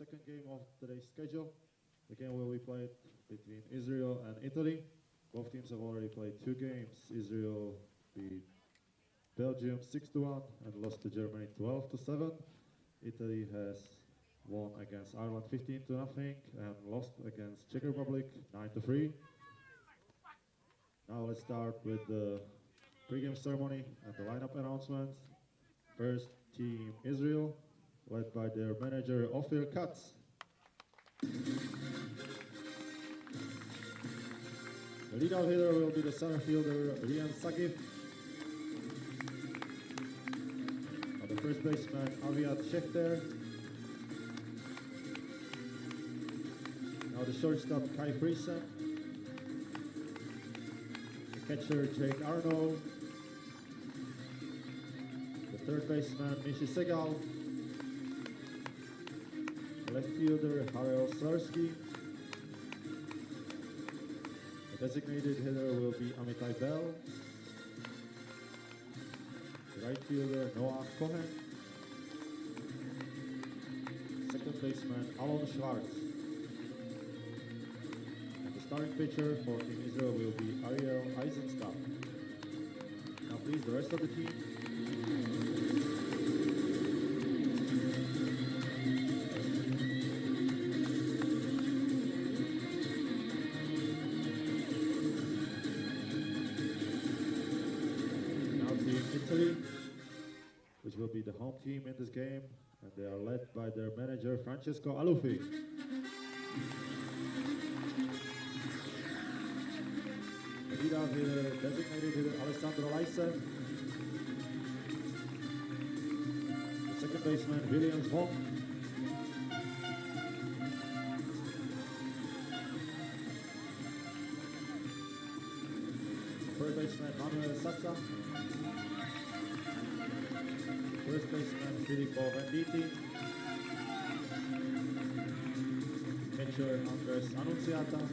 second game of today's schedule. The game will be played between Israel and Italy. Both teams have already played 2 games. Israel beat Belgium 6-1 and lost to Germany 12-7. Italy has won against Ireland 15-0 and lost against Czech Republic 9-3. Now let's start with the pregame ceremony and the lineup announcements. First, Team Israel, led by their manager Ophir Katz. The leadout hitter will be the center fielder Rian Sagif. The first baseman Aviat Schechter. Now the shortstop Kai Friesen. The catcher Jake Arnold. The third baseman Mishi Segal. The left fielder Harald Swarsky. The designated hitter will be Amitai Bell. The right fielder Noah Cohen. Second baseman Alon Schwartz. And the starting pitcher for Team Israel will be Ariel Eisenstadt. Now please, the rest of the team. Now Team Italy, which will be the home team in this game, and they are led by their manager Francesco Alufi. The leadout hitter, designated hitter Alessandro Leisse. The second baseman Williams Wong. The third baseman Manuel Sassa. First baseman Felipe Venditi. Catcher Untitled Chapter.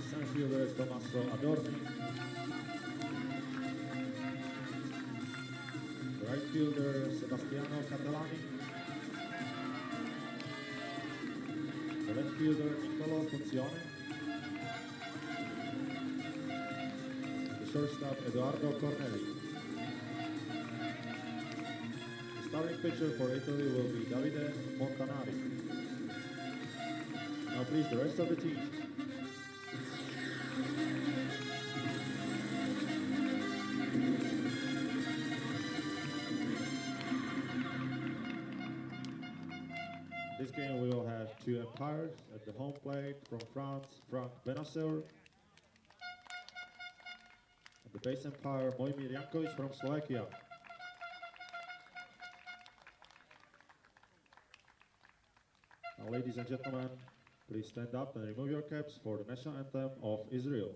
Center fielder Tommaso Adorni. The right fielder Sebastiano Catalani. The left fielder Nicolo Funzione. The shortstop Eduardo Corneli. Starting pitcher for Italy will be Davide Montanari. Now please, the rest of the team. This game we will have 2 umpires at the home plate from France, Frank Benaseur. And the base umpire Mojmir Jankovic from Slovakia. Now, ladies and gentlemen, please stand up and remove your caps for the national anthem of Israel.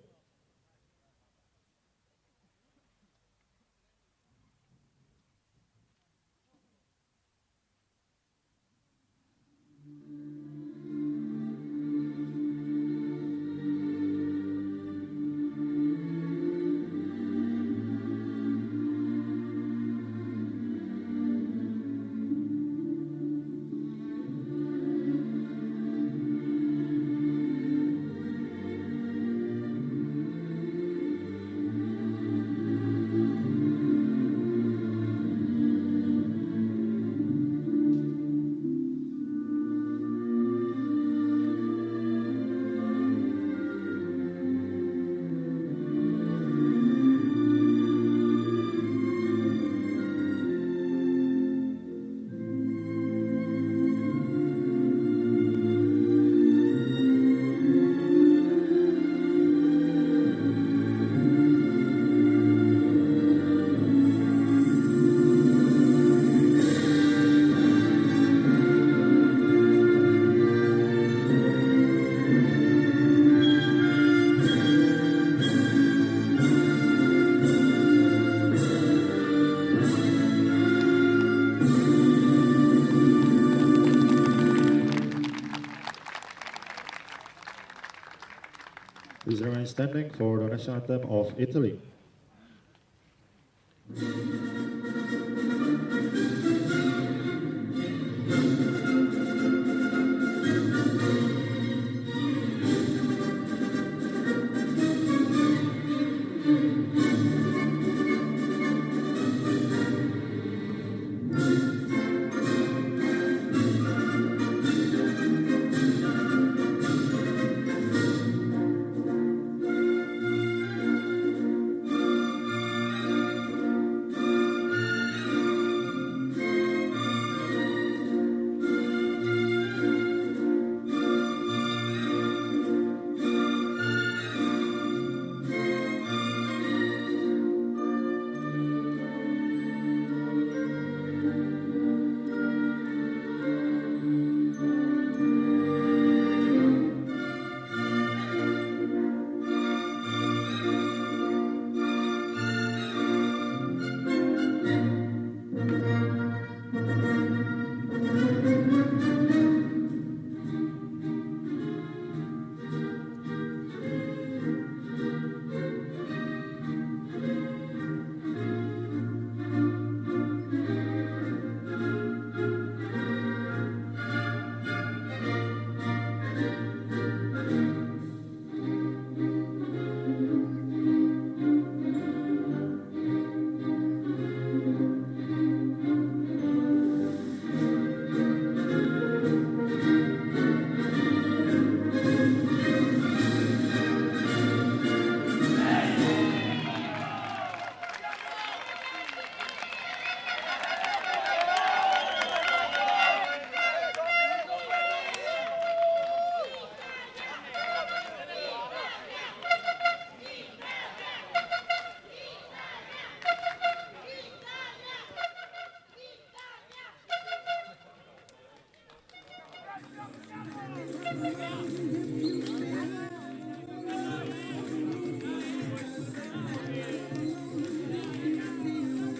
Please remain standing for the national anthem of Italy.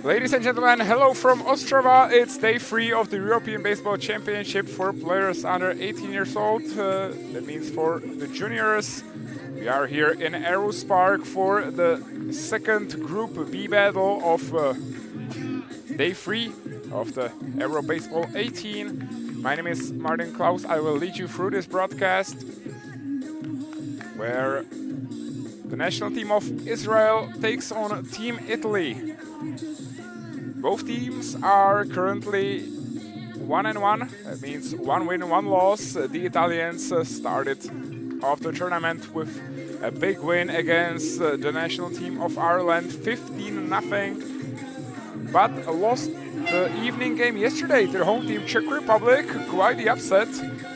Ladies and gentlemen, hello from Ostrava. It's day 3 of the European Baseball Championship for players under 18 years old. That means for the juniors. We are here in Aarhus Park for the second Group B battle of day 3 of the Euro Baseball 18. My name is Martin Klaus. I will lead you through this broadcast, where the national team of Israel takes on Team Italy. Both teams are currently 1-1. That means 1 win, 1 loss. The Italians started off the tournament with a big win against the national team of Ireland, 15-0. But lost the evening game yesterday to their home team, Czech Republic. Quite the upset,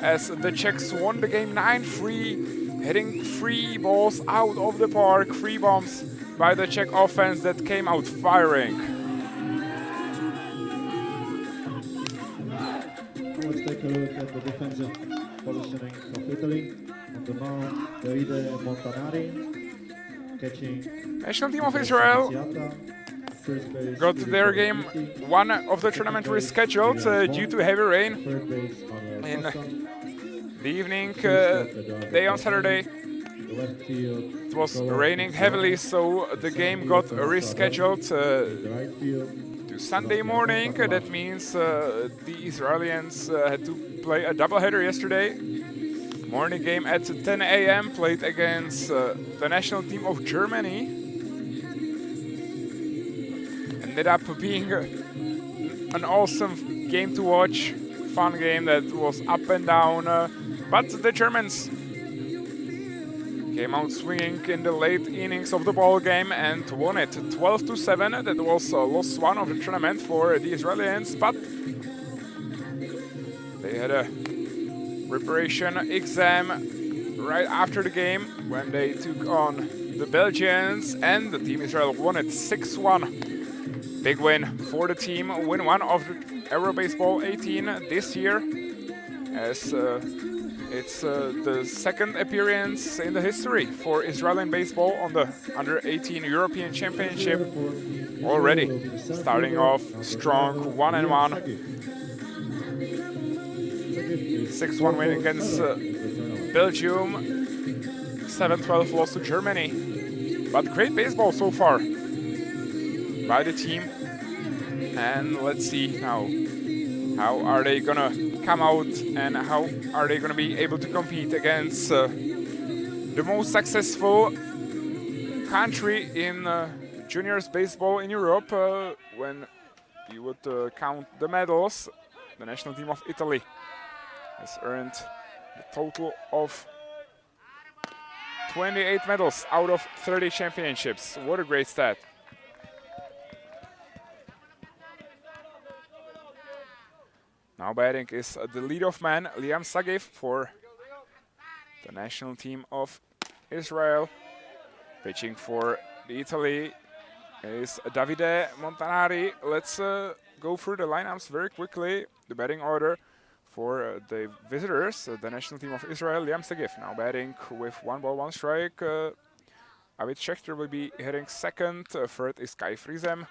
as the Czechs won the game 9-3, hitting 3 balls out of the park, 3 bombs by the Czech offense that came out firing. Let's take a look at the defensive positioning of Italy. On the mound, Davide Montanari, catching National team of Israel Arnolciata, got their game 1 of the tournament rescheduled due to heavy rain in the evening. Day on Saturday, it was raining heavily, so the game got rescheduled to Sunday morning. That means the Israelis had to play a doubleheader yesterday. Morning game at 10 a.m. played against the national team of Germany. Ended up being an awesome game to watch. Fun game that was up and down. But the Germans came out swinging in the late innings of the ball game and won it 12-7. That was loss 1 of the tournament for the Israelis, but they had a preparation exam right after the game when they took on the Belgians, and the team Israel won it 6-1. Big win for the team, win 1 of the Euro Baseball 18 this year, as it's the second appearance in the history for Israeli baseball on the Under-18 European Championship. Already starting off strong, 1-1. 6-1 win against Belgium, 7-12 loss to Germany. But great baseball so far by the team. And let's see now, how are they gonna come out and how are they gonna be able to compete against the most successful country in juniors baseball in Europe, when you would count the medals. The national team of Italy has earned a total of 28 medals out of 30 championships. What a great stat. Now batting is the leadoff man, Liam Sagiv, for the national team of Israel. Pitching for Italy is Davide Montanari. Let's go through the lineups very quickly. The batting order for the visitors, the national team of Israel, Liam Sagiv. Now batting with 1 ball, 1 strike. David Schechter will be hitting second. Third is Kai Friesem.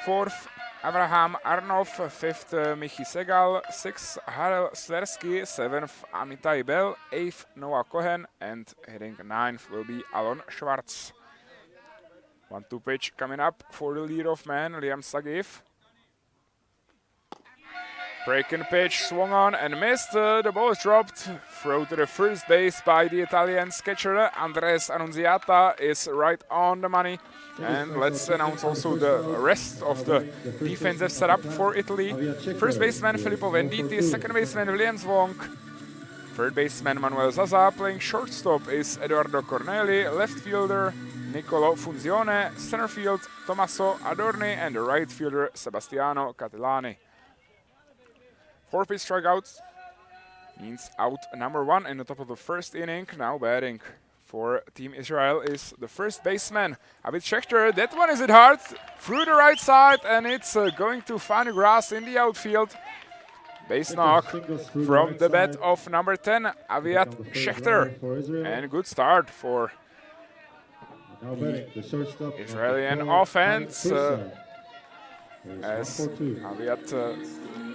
Fourth, Abraham Arnov. Fifth, Michi Segal. Sixth, Harald Swarsky. Seventh, Amitai Bell. Eighth, Noah Cohen. And hitting ninth will be Alon Schwartz. 1-2 pitch coming up for the leadoff man, Liam Sagiv. Breaking pitch, swung on and missed. The ball is dropped. Throw to the first base by the Italian catcher. Andres Annunziata is right on the money. And let's announce also the rest of the defensive setup for Italy. First baseman Felipe Venditi, second baseman William Zwonk. Third baseman Manuel Zaza. Playing shortstop is Eduardo Corneli. Left fielder Nicolo Funzione. Center field Tommaso Adorni. And the right fielder Sebastiano Catellani. 4-pitch strikeouts means out number 1 in the top of the first inning. Now batting for Team Israel is the first baseman, David Schechter. That one is hit hard through the right side, and it's going to find grass in the outfield. Base knock Singles through from right the bat side. of number 10, Aviat Become the first Schechter. runner for Israel. And good start for Now batting the shortstop, Israeli number 12, offense. Friesen. As 1-for-2. Aviat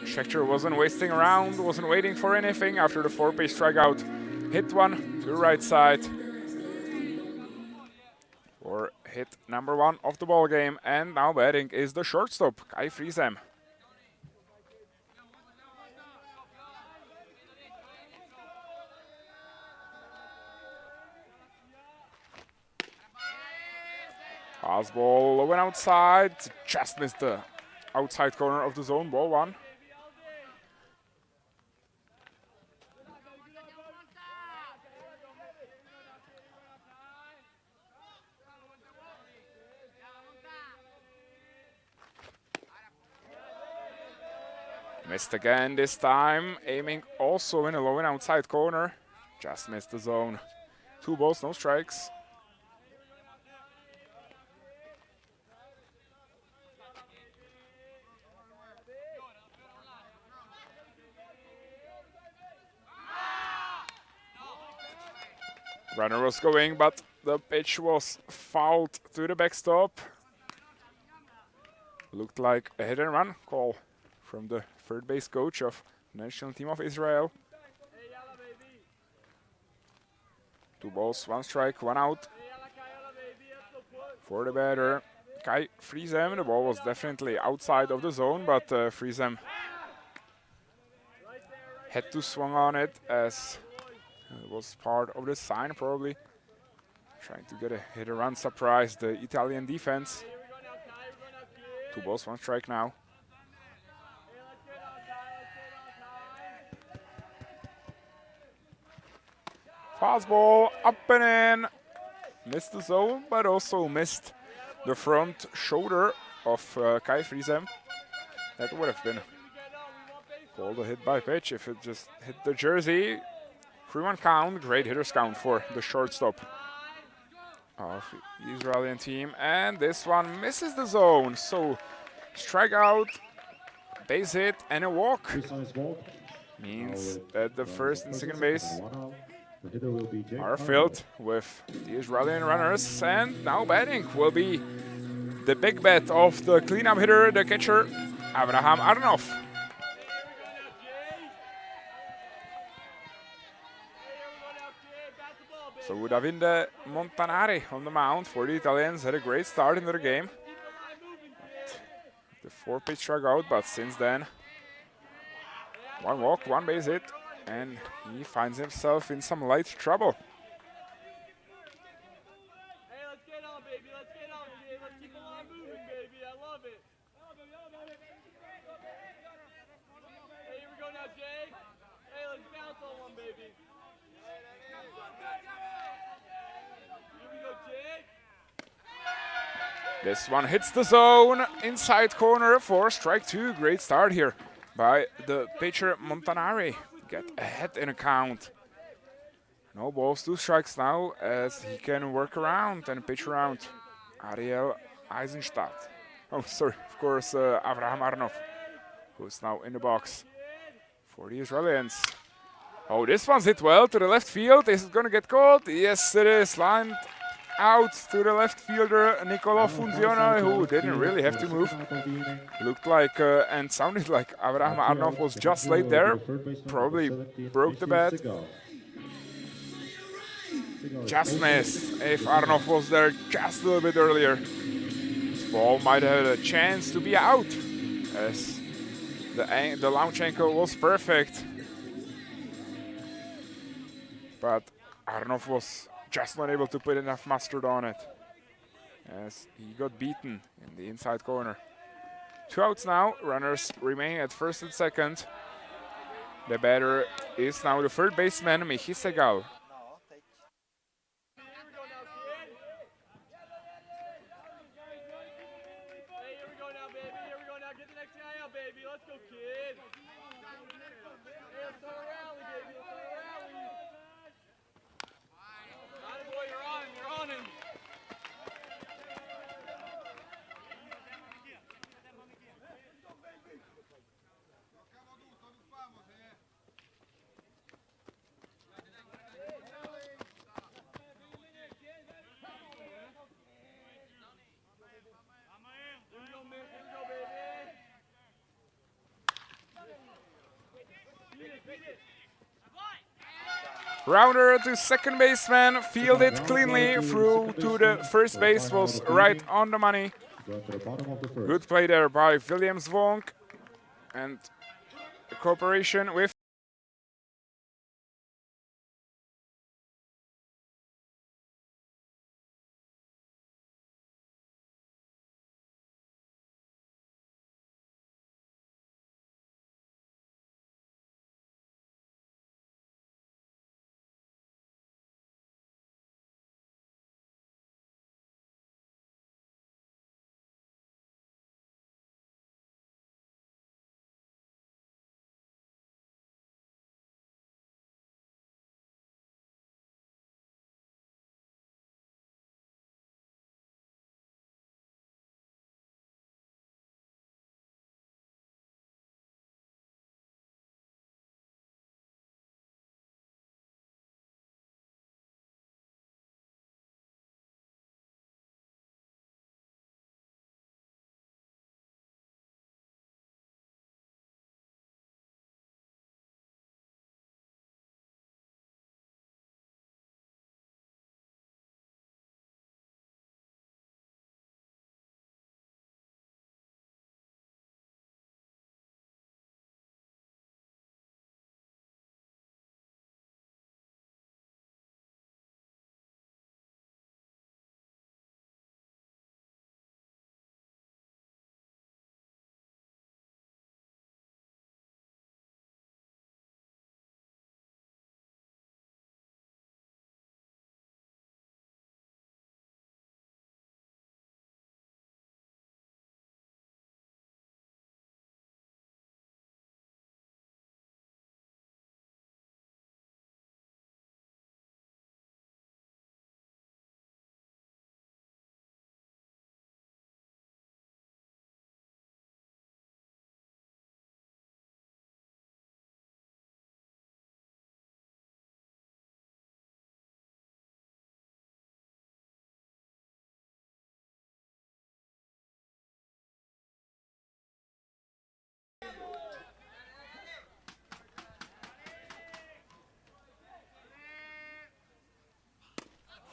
Schechter wasn't wasting around, wasn't waiting for anything after the 4-pitch strikeout. Hit one to the right side for hit number 1 of the ball game. And now batting is the shortstop, Kai Friesen. Fastball went outside, just missed the outside corner of the zone, ball 1. Missed again this time, aiming also in a low and outside corner. Just missed the zone. 2 balls, no strikes. Runner was going, but the pitch was fouled to the backstop. Looked like a hit and run call from the third base coach of the national team of Israel. 2 balls, 1 strike, 1 out for the batter, Kai Friesen. The ball was definitely outside of the zone, but Friesen had to swing on it as it was part of the sign, probably. Trying to get a hit and run, surprise the Italian defense. 2 balls, 1 strike now. Fastball up and in. Missed the zone, but also missed the front shoulder of Kai Friesen. That would have been called a hit by pitch if it just hit the jersey. 3-1 count, great hitter's count for the shortstop of the Israeli team. And this one misses the zone, so strikeout, base hit, and a walk. Means that the first and second base are filled with the Israeli runners. And now batting will be the big bat of the cleanup hitter, the catcher, Avraham Arnov. So Davide Montanari on the mound for the Italians. Had a great start in their game. The 4-pitch strikeout, but since then, 1 walk, 1 base hit, and he finds himself in some light trouble. Hey, let's get on, baby. Let's get on, baby. Let's keep the line moving, baby. I love it. Hey, here we go now, Jake. Hey, let's bounce on one, baby. Here we go, Jake. This one hits the zone, inside corner for strike 2. Great start here by the pitcher Montanari. Get ahead in a count. No balls, 2 strikes now as he can work around and pitch around Ariel Eisenstadt. Oh, sorry, of course, Avraham Arnov, who's now in the box for the Israelis. Oh, this one's hit well to the left field. Is it going to get caught? Yes, it is. Lined out to the left fielder, Nicola Funzione, who didn't really have to move. Looked like and sounded like Avraham Arnov was just late there. Probably broke the bat. Just missed. If Arnov was there just a little bit earlier, this ball might have had a chance to be out, as the launch angle was perfect. But Arnov was just not able to put enough mustard on it, as he got beaten in the inside corner. 2 outs now, runners remain at first and second. The batter is now the third baseman, Michi Segal. Let's go, kid. Hey, let's start a rally, baby. Let's start a rally. Atta boy, you're on him. You're on him. Rounder to second baseman, fielded cleanly through to the first base, was right on the money. Going to the bottom of the first. Good play there by William Zwonk, and the cooperation with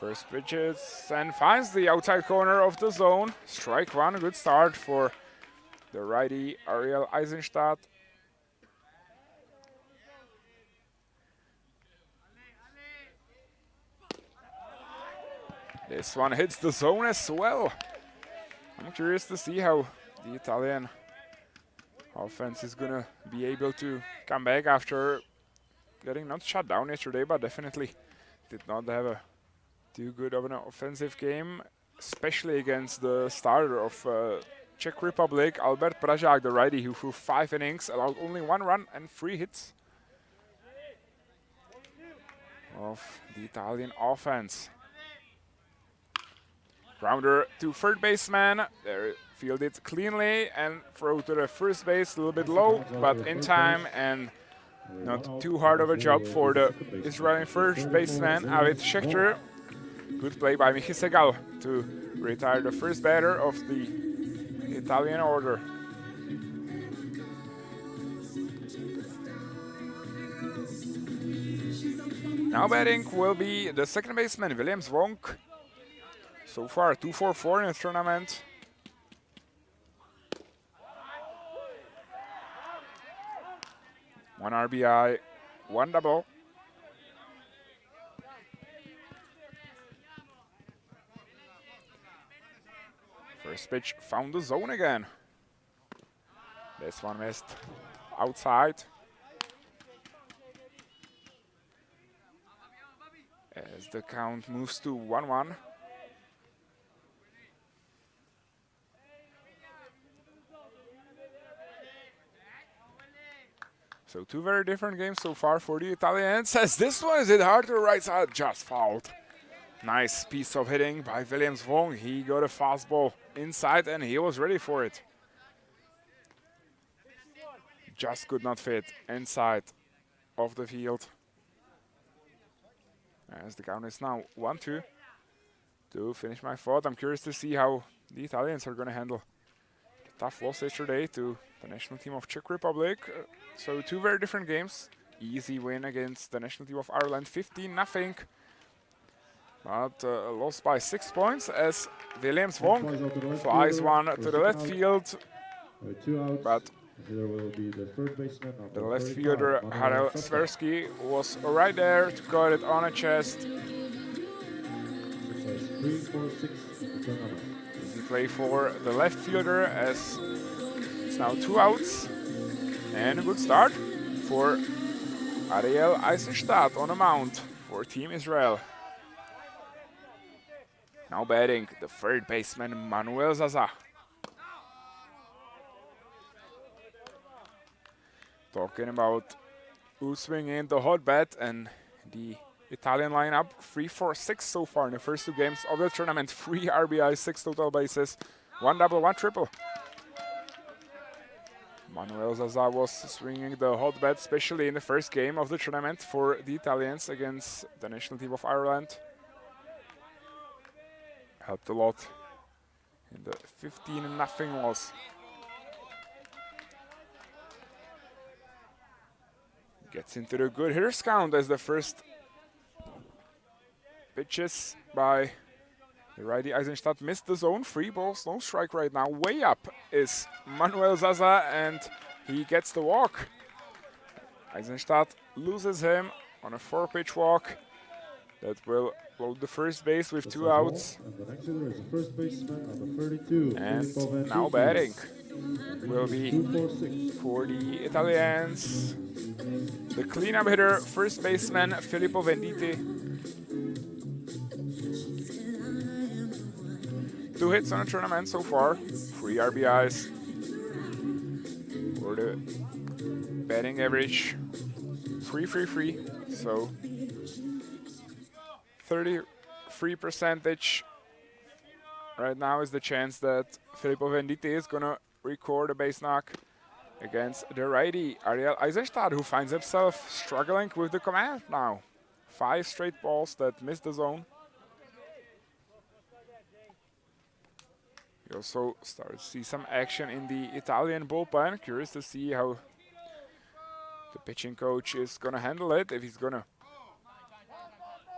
first pitches and finds the outside corner of the zone. Strike one, a good start for the righty Ariel Eisenstadt. This one hits the zone as well. I'm curious to see how the Italian offense is gonna be able to come back after getting not shut down yesterday, but definitely did not have a too good of an offensive game, especially against the starter of Czech Republic, Albert Pražák, the righty, who threw 5 innings, allowed only 1 run and 3 hits of the Italian offense. Grounder to third baseman, they're fielded cleanly and throw to the first base, a little bit low, but in time and not too hard of a job for the Israeli first baseman, Avid Schechter. Good play by Michi Segal to retire the first batter of the Italian order. Now batting will be the second baseman, William Zwonk. So far, 2-4-4 in the tournament. One RBI, 1 double. First pitch found the zone again. This one missed outside. As the count moves to 1-1. So 2 very different games so far for the Italians, as this one is hit hard to the right side, just fouled. Nice piece of hitting by William Zwong. He got a fastball inside and he was ready for it. Just could not fit inside of the field. As the count is now 1-2. To finish my thought, I'm curious to see how the Italians are going to handle the tough loss yesterday to the national team of Czech Republic. So 2 very different games. easy win against the national team of Ireland, 15-0. But lost by 6 points as Williams Wong flies one to the left field. Two outs. But There will be the third baseman. the left fielder Harald Swarsky was right there to cut it on a chest. 3, 4, 6. Easy play for the left fielder as it's now 2 outs. And a good start for Ariel Eisenstadt on the mound for Team Israel. Now batting the third baseman Manuel Zaza. Talking about who's swinging the hot bat and the Italian lineup, 3 for 6 so far in the first 2 games of the tournament. 3 RBIs, 6 total bases, 1 double, 1 triple. Manuel Zaza was swinging the hot bat, especially in the first game of the tournament for the Italians against the national team of Ireland. Helped a lot in the 15-0 loss. Gets into the good hitters count as the first pitches by the righty Eisenstadt missed the zone. 3 balls, no strike right now. Way up is Manuel Zaza and he gets the walk. Eisenstadt loses him on a 4-pitch walk. That will load the first base with 2 outs. And the next hitter is the first baseman number 32. And now batting will be for the Italians. The cleanup hitter, first baseman Felipe Venditi. 2 hits on the tournament so far, 3 RBIs. For the batting average, 3.33. So 33% right now is the chance that Felipe Venditi is gonna record a base knock against the righty Ariel Eisenstadt, who finds himself struggling with the command now. 5 straight balls that missed the zone. You also start to see some action in the Italian bullpen. Curious to see how the pitching coach is going to handle it. If he's going to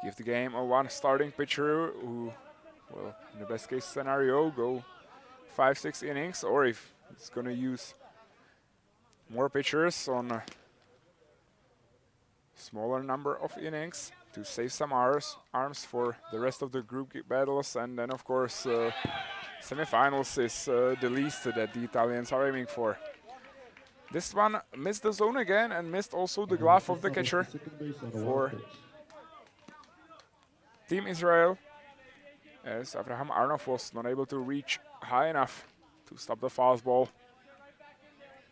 give the game a 1 starting pitcher who will, in the best case scenario, go 5-6 innings, or if he's going to use more pitchers on a smaller number of innings to save some arms for the rest of the group battles. And then, of course, semifinals is the least that the Italians are aiming for. This one missed the zone again and missed also the glove of the catcher for Team Israel, as Abraham Arnold was not able to reach high enough to stop the fastball.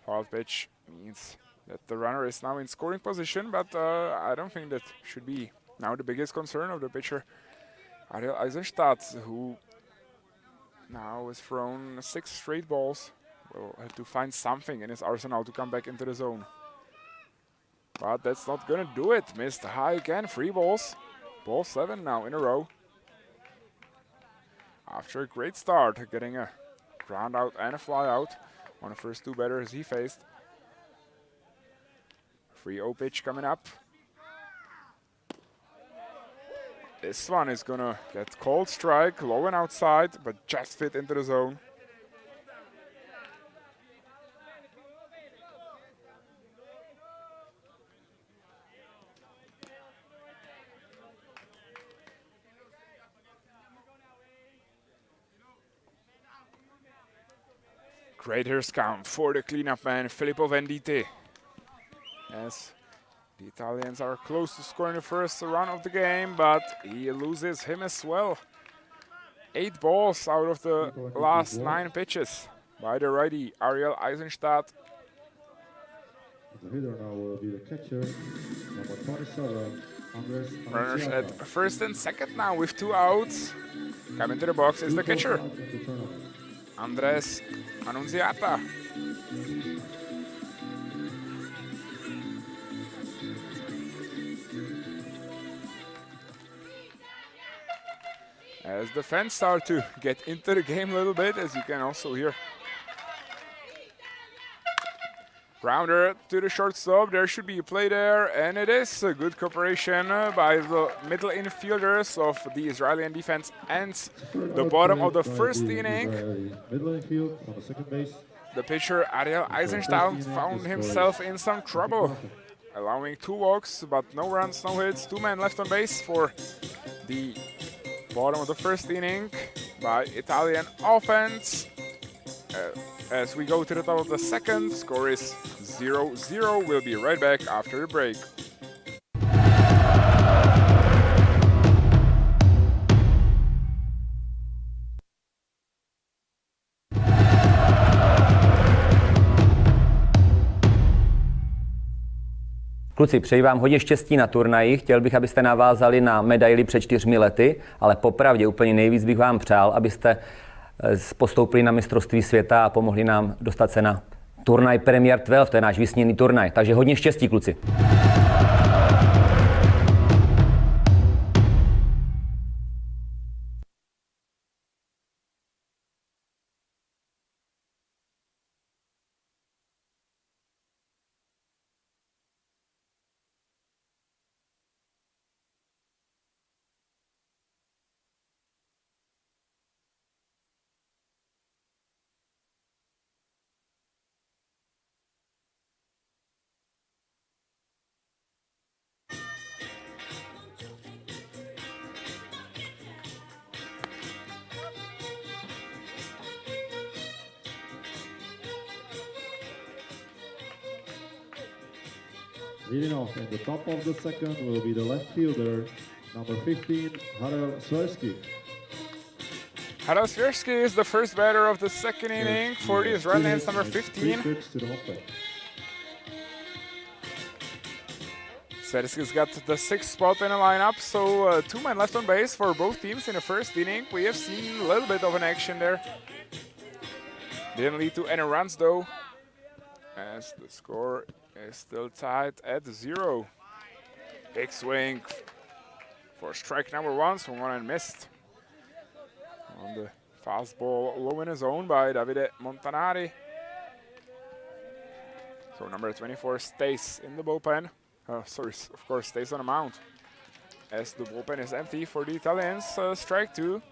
Foul pitch means that the runner is now in scoring position, but I don't think that should be now the biggest concern of the pitcher, Ariel Eisenstadt, who now has thrown 6 straight balls. Will have to find something in his arsenal to come back into the zone. But that's not gonna do it. Missed high again, 3 balls. Ball 7 now in a row. After a great start, getting a ground out and a fly out on the first 2 batters he faced. 3-0 pitch coming up. This one is gonna get called strike, low and outside, but just fit into the zone. Great hitters count for the cleanup man, Filippo Venditi. As the Italians are close to scoring the first run of the game, but he loses him as well. 8 balls out of the last 9 pitches by the righty, Ariel Eisenstadt. The hitter now will be the catcher, number 27, Andres Runners Untitled. at first and second now with 2 outs. Coming to the box is the catcher, Andres Arnolciata. As the fans start to get into the game a little bit, as you can also hear. Rounder to the shortstop. There should be a play there, and it is a good cooperation by the middle infielders of the Israeli defense and the bottom of the first inning. Middle infield on the second base. The pitcher Ariel Eisenstein found himself in some trouble, allowing 2 walks, but no runs, no hits. 2 men left on base for the bottom of the first inning by Italian offense. As we go to the top of the second, score is 0-0. We'll be right back after the break. Kluci, přeji vám hodně štěstí na turnaji. Chtěl bych, abyste navázali na medaili před 4 lety, ale popravdě úplně nejvíc bych vám přál, abyste postoupili na mistrovství světa a pomohli nám dostat se na turnaj Premier 12, to je náš vysněný turnaj. Takže hodně štěstí, kluci. Leading off in the top of the second will be the left fielder, number 15, Harald Swarsky. Harald Swarsky is the first batter of the second inning for the Israelis, number 15. Swarsky's got the 6th spot in the lineup, so 2 men left on base for both teams in the first inning. We have seen a little bit of an action there. Didn't lead to any runs though, as the score is still tied at 0. Big swing for strike number 1, swung and missed. On the fastball low in his zone by Davide Montanari. So number 24 stays in the bullpen. Of course, stays on the mound. As the bullpen is empty for the Italians, strike 2.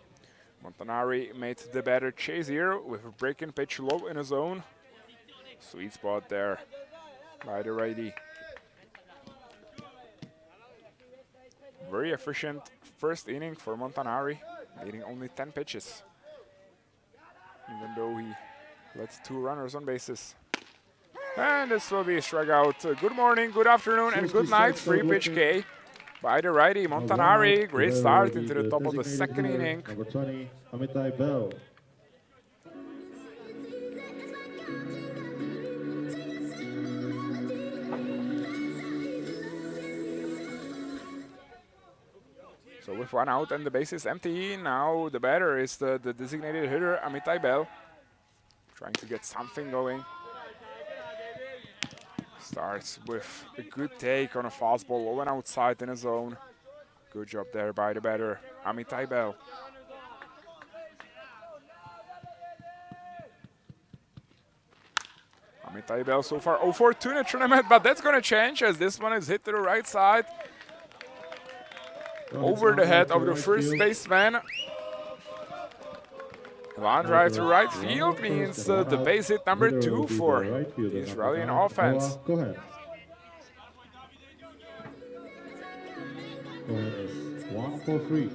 Montanari made the batter chase here with a breaking pitch low in his zone. Sweet spot there by the righty. Very efficient first inning for Montanari, leading only 10 pitches, even though he let 2 runners on bases. And this will be a strikeout. Good morning, good afternoon, and good night. Free pitch K by the righty Montanari. Great start into the top of the second inning. Number 20, Amitai Bell. So with 1 out and the base is empty, now the batter is the designated hitter, Amitai Bell. Trying to get something going. Starts with a good take on a fastball low and outside in his zone. Good job there by the batter, Amitai Bell. Amitai Bell so far 0 for 2 in the tournament, but that's going to change as this one is hit to the right side. Over the head of the first baseman. Line drive to right field means the base hit number 2 for the Israeli offense. Go ahead. 1 for 3.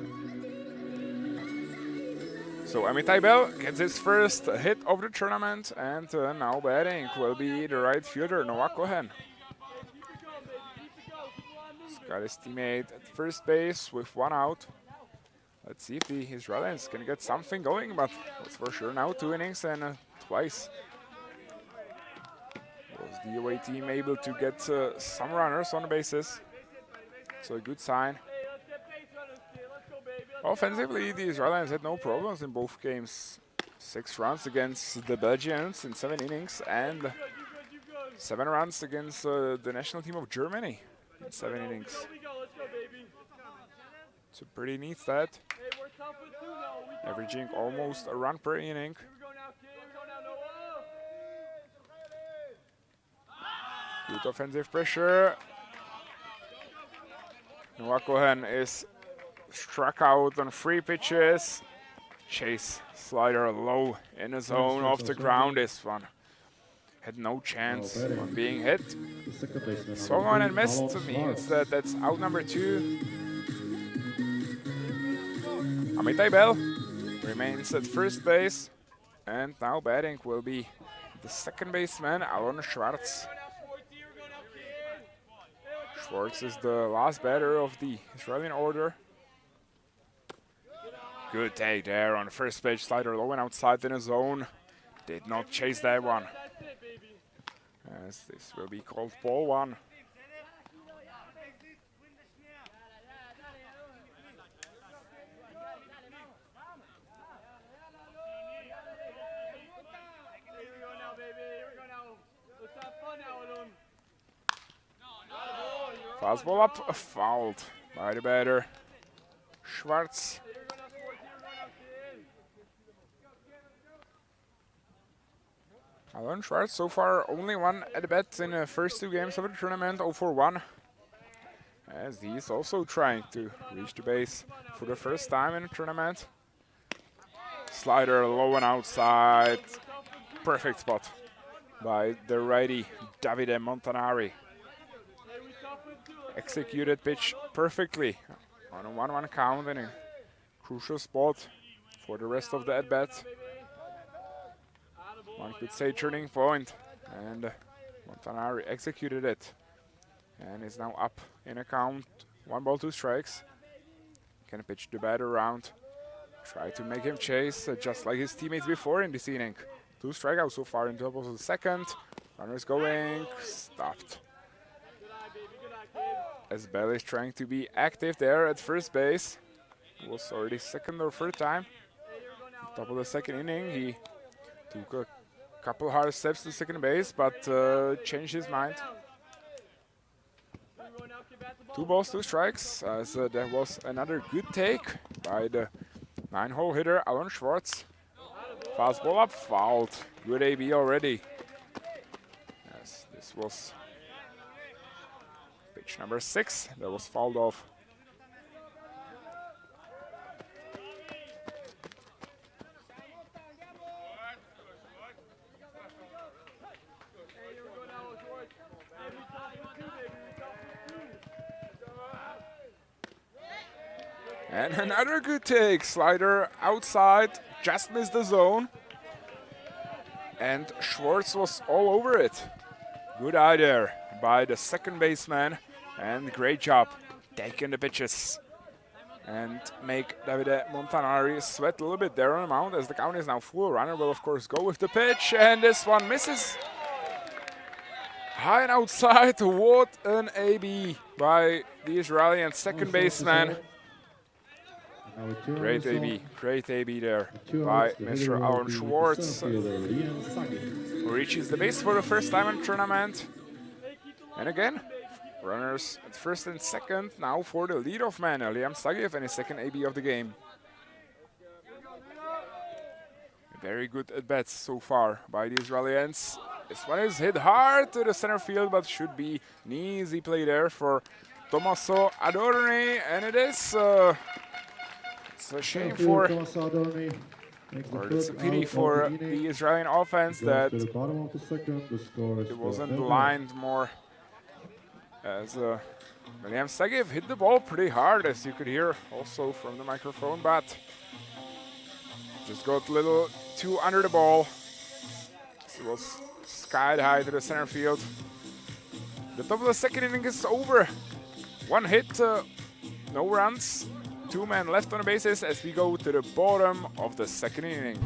So Amitai Bell gets his first hit of the tournament, and now batting will be the right fielder, Noah Cohen. He's got his teammate at first base with 1 out. Let's see if the Israelis can get something going, but that's for sure now 2 innings and twice was the away team able to get some runners on the bases. So a good sign. Offensively, the Israelis had no problems in both games. 6 runs against the Belgians in 7 innings and 7 runs against the national team of Germany in 7 innings. It's a pretty neat stat. Averaging almost a run per inning. Good offensive pressure. Noah Cohen is struck out on 3 pitches. Chase slider low in the zone off the ground. This one had no chance of being hit. The second baseman. Swung on and missed to me. That's out number 2. Amitai Bell remains at first base. And now batting will be the second baseman, Alon Schwartz. Schwartz is the last batter of the Israeli order. Good take there on the first pitch, slider low and outside in the zone. Did not chase that one. As this will be called ball 1. Fastball up, fouled by the batter, Schwartz. Alon Schwartz so far only one at bat in the first 2 games of the tournament, 0 for 1. As he's also trying to reach the base for the first time in the tournament. Slider low and outside, perfect spot by the righty Davide Montanari. Executed pitch perfectly on a 1-1 count in a crucial spot for the rest of the at-bat. One could say turning point, and Montanari executed it and is now up in a count. 1 ball, 2 strikes. Can pitch the batter around. Try to make him chase just like his teammates before in this inning. 2 strikeouts so far in the top of the second. Runners going, stopped. As Bell is trying to be active there at first base. It was already second or third time. Top of the second inning, he took a couple hard steps to second base, but changed his mind. 2 balls, 2 strikes, as there was another good take by the 9-hole hitter, Alon Schwartz. Fastball up, fouled. Good AB already. Yes, this was pitch number 6 that was fouled off. And another good take, slider outside, just missed the zone. And Schwartz was all over it. Good eye there by the second baseman, and great job taking the pitches. And make Davide Montanari sweat a little bit there on the mound as the count is now full. Runner will of course go with the pitch, and this one misses. High and outside, what an AB by the Israeli and second baseman. Great AB there by Mr. Alon Schwartz, who reaches the base for the first time in the tournament. And again, runners at first and second now for the leadoff man, Liam Sagiev, and his second AB of the game. Very good at-bats so far by the Israelis. This one is hit hard to the center field, but should be an easy play there for Tommaso Adorni, and it is... it's a shame for, or it's a pity for the Israeli offense that it wasn't lined more, as William Sagiev hit the ball pretty hard, as you could hear also from the microphone, but just got a little too under the ball. It was sky high to the center field. The top of the second inning is over. 1 hit, no runs. 2 men left on the bases as we go to the bottom of the second inning.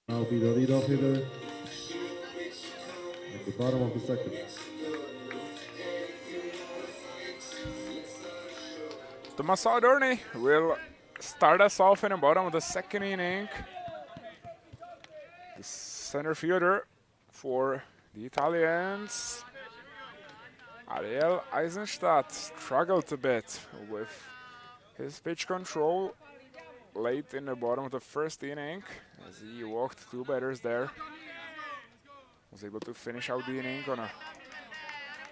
Now be the leadoff hitter at the bottom of the second. Tommaso Adorni will start us off in the bottom of the second inning. The center fielder for the Italians, Ariel Eisenstadt, struggled a bit with his pitch control late in the bottom of the first inning as he walked 2 batters there. Was able to finish out the inning on a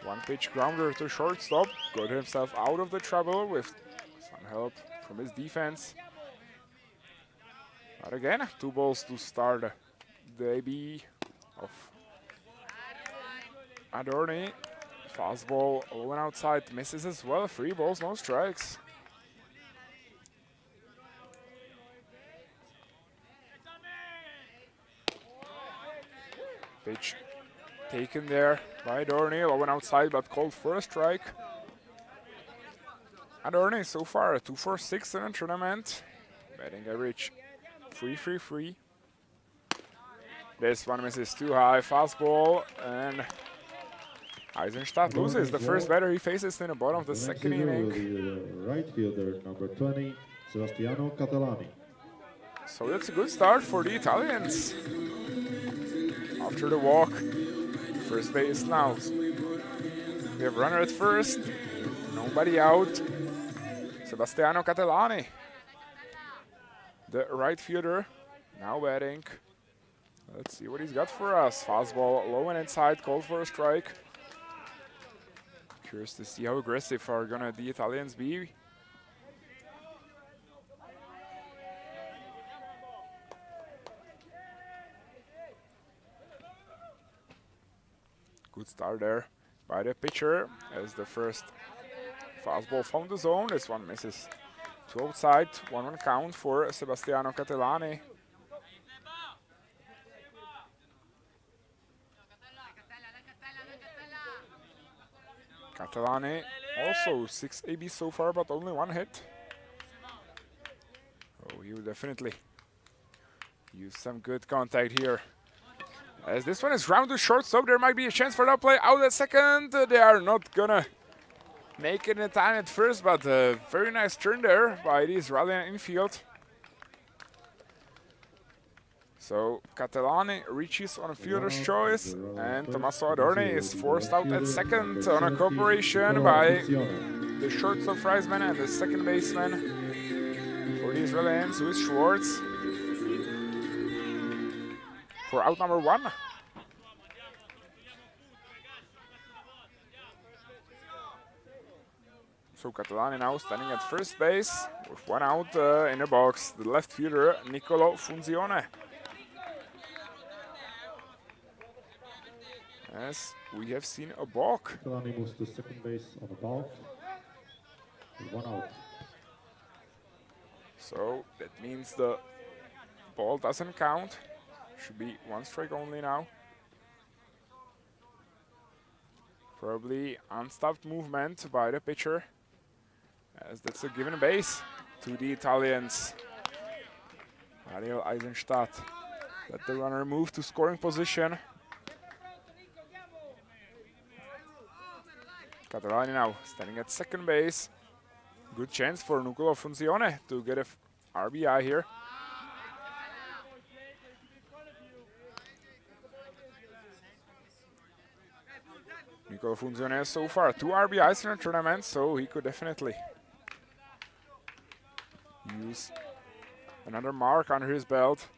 1-pitch grounder to shortstop. Got himself out of the trouble with some help from his defense. But again, 2 balls to start the debut of Adorni. Fastball low and outside, misses as well. 3 balls, no strikes. Pitch taken there by Adorni, low and outside, but called for a strike. Adorni so far a 2.46 in the tournament. Batting average 3.33. This one misses too high. Fastball, and Eisenstadt loses the first batter he faces in the bottom of the second inning. The right fielder, number 20, Sebastiano Catalani. So that's a good start for the Italians. After the walk, first base now. We have runner at first, nobody out. Sebastiano Catalani, the right fielder, now batting. Let's see what he's got for us. Fastball low and inside, called for a strike. Curious to see how aggressive are gonna the Italians be. Good start there by the pitcher as the first fastball found the zone. This one misses to outside. 1-1 count for Sebastiano Catalani. Catalani also 6 ABs so far, but only 1 hit. Oh, he will definitely use some good contact here. As this one is ground to short, so there might be a chance for that play. Out at second, they are not gonna make it in time at first, but a very nice turn there by the Israeli infield. So Catalani reaches on a fielder's choice, and Tommaso Adorni is forced out at second on a cooperation by the shortstop Freisman and the second baseman for the Israelis, who is Schwartz. For out number 1. So Catalani now standing at first base with 1 out in the box. The left fielder, Nicolo Funzione. As we have seen a balk. Catalani moves to second base on a balk. With 1 out. So that means the ball doesn't count. Should be 1 strike only now. Probably unstopped movement by the pitcher, as that's a given base to the Italians. Ariel Eisenstadt let the runner move to scoring position. Catalani now standing at second base. Good chance for Nicolo Funzione to get a RBI here. Nicolo Funzione has so far 2 RBIs in the tournament, so he could definitely use another mark under his belt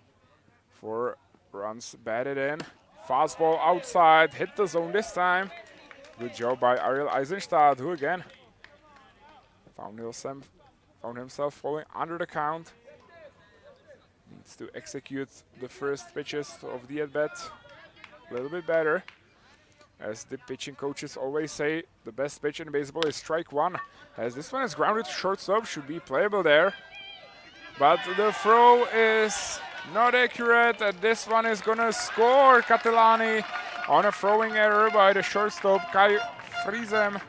for runs batted in. Fastball outside, hit the zone this time. Good job by Ariel Eisenstadt, who again found himself falling under the count. Needs to execute the first pitches of the at-bat a little bit better. As the pitching coaches always say, the best pitch in baseball is strike 1. As this one is grounded to shortstop, should be playable there. But the throw is not accurate, and this one is gonna score Catalani on a throwing error by the shortstop Kai Friesem.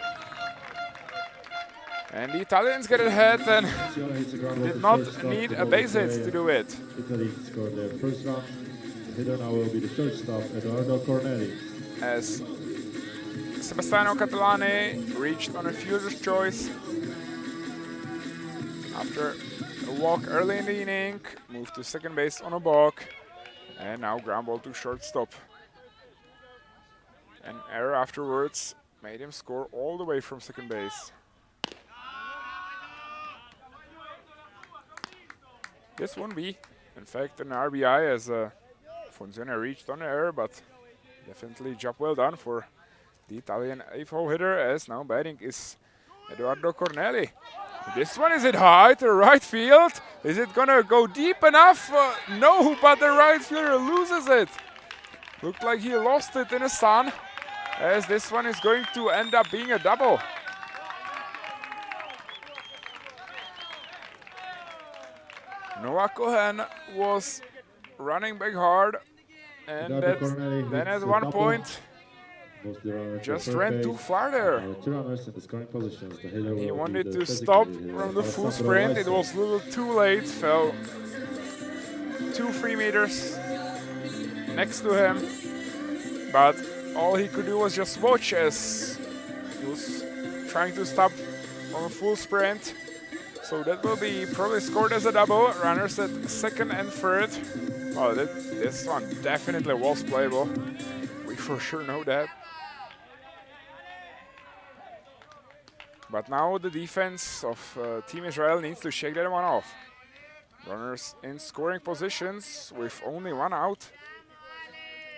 And the Italians get ahead and did not need a base hit to do it. Italy scored their first run hitter now will be the shortstop, Eduardo Corneli. As Sebastiano Catalani reached on a fielder's choice after a walk early in the inning, moved to second base on a balk, and now ground ball to shortstop. An error afterwards made him score all the way from second base. This won't be, in fact, an RBI as Fonzione reached on the error, but definitely job well done for the Italian eighth-hole hitter, as now batting is Eduardo Corneli. This one, is it high to right field? Is it gonna go deep enough? No, but the right fielder loses it. Looked like he lost it in the sun, as this one is going to end up being a double. Noah Cohen was running back hard, and then at one point just ran too far there. He wanted to stop from the full sprint. It was a little too late, fell 2-3 meters next to him, but all he could do was just watch as he was trying to stop on a full sprint. So that will be probably scored as a double. Runners at second and third. Oh, this one definitely was playable. We for sure know that. But now the defense of Team Israel needs to shake that one off. Runners in scoring positions with only one out.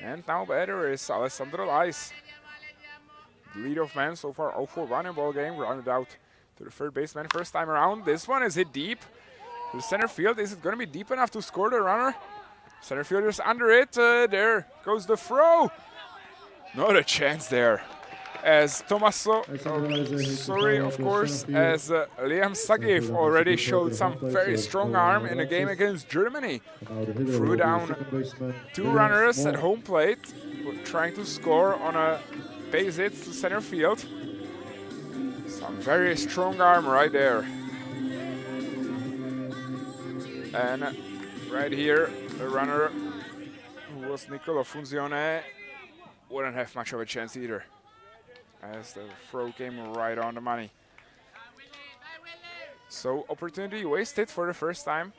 And now batter is Alessandro Lais. The leadoff man so far 0-for-1 in ball game, rounded out to the third baseman first time around. This one is hit deep to the center field. Is it going to be deep enough to score the runner? Center fielder's under it. There goes the throw. Not a chance there. As Tommaso, sorry, of course, as Liam Sagiv already showed some very strong arm in a game against Germany. Threw down two runners at home plate, trying to score on a base hit to center field. Some very strong arm right there. And right here, the runner, who was Nicola Funzione, wouldn't have much of a chance either, as the throw came right on the money. So opportunity wasted for the first time.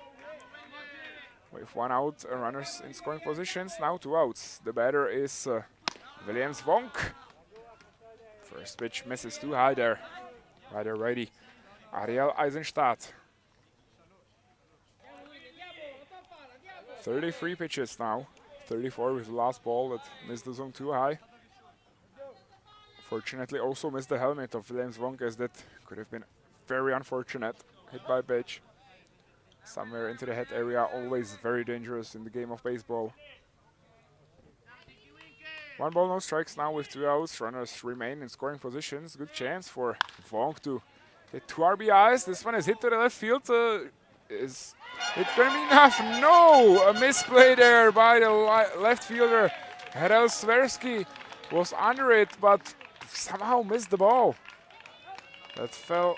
With one out, runners in scoring positions, now two outs. The batter is Williams Wonk. First pitch misses too high there. Rider righty, Ariel Eisenstadt. 33 pitches now. 34 with the last ball that missed the zone too high. Fortunately also missed the helmet of Williams Wonk, as that could have been very unfortunate. Hit by pitch. Somewhere into the head area, always very dangerous in the game of baseball. 1 ball, no strikes now with 2 outs. Runners remain in scoring positions. Good chance for Wonk to hit 2 RBIs. This one is hit to the left field. Is it going to be enough? No! A misplay there by the left fielder. Harald Swarsky was under it, but somehow missed the ball. That fell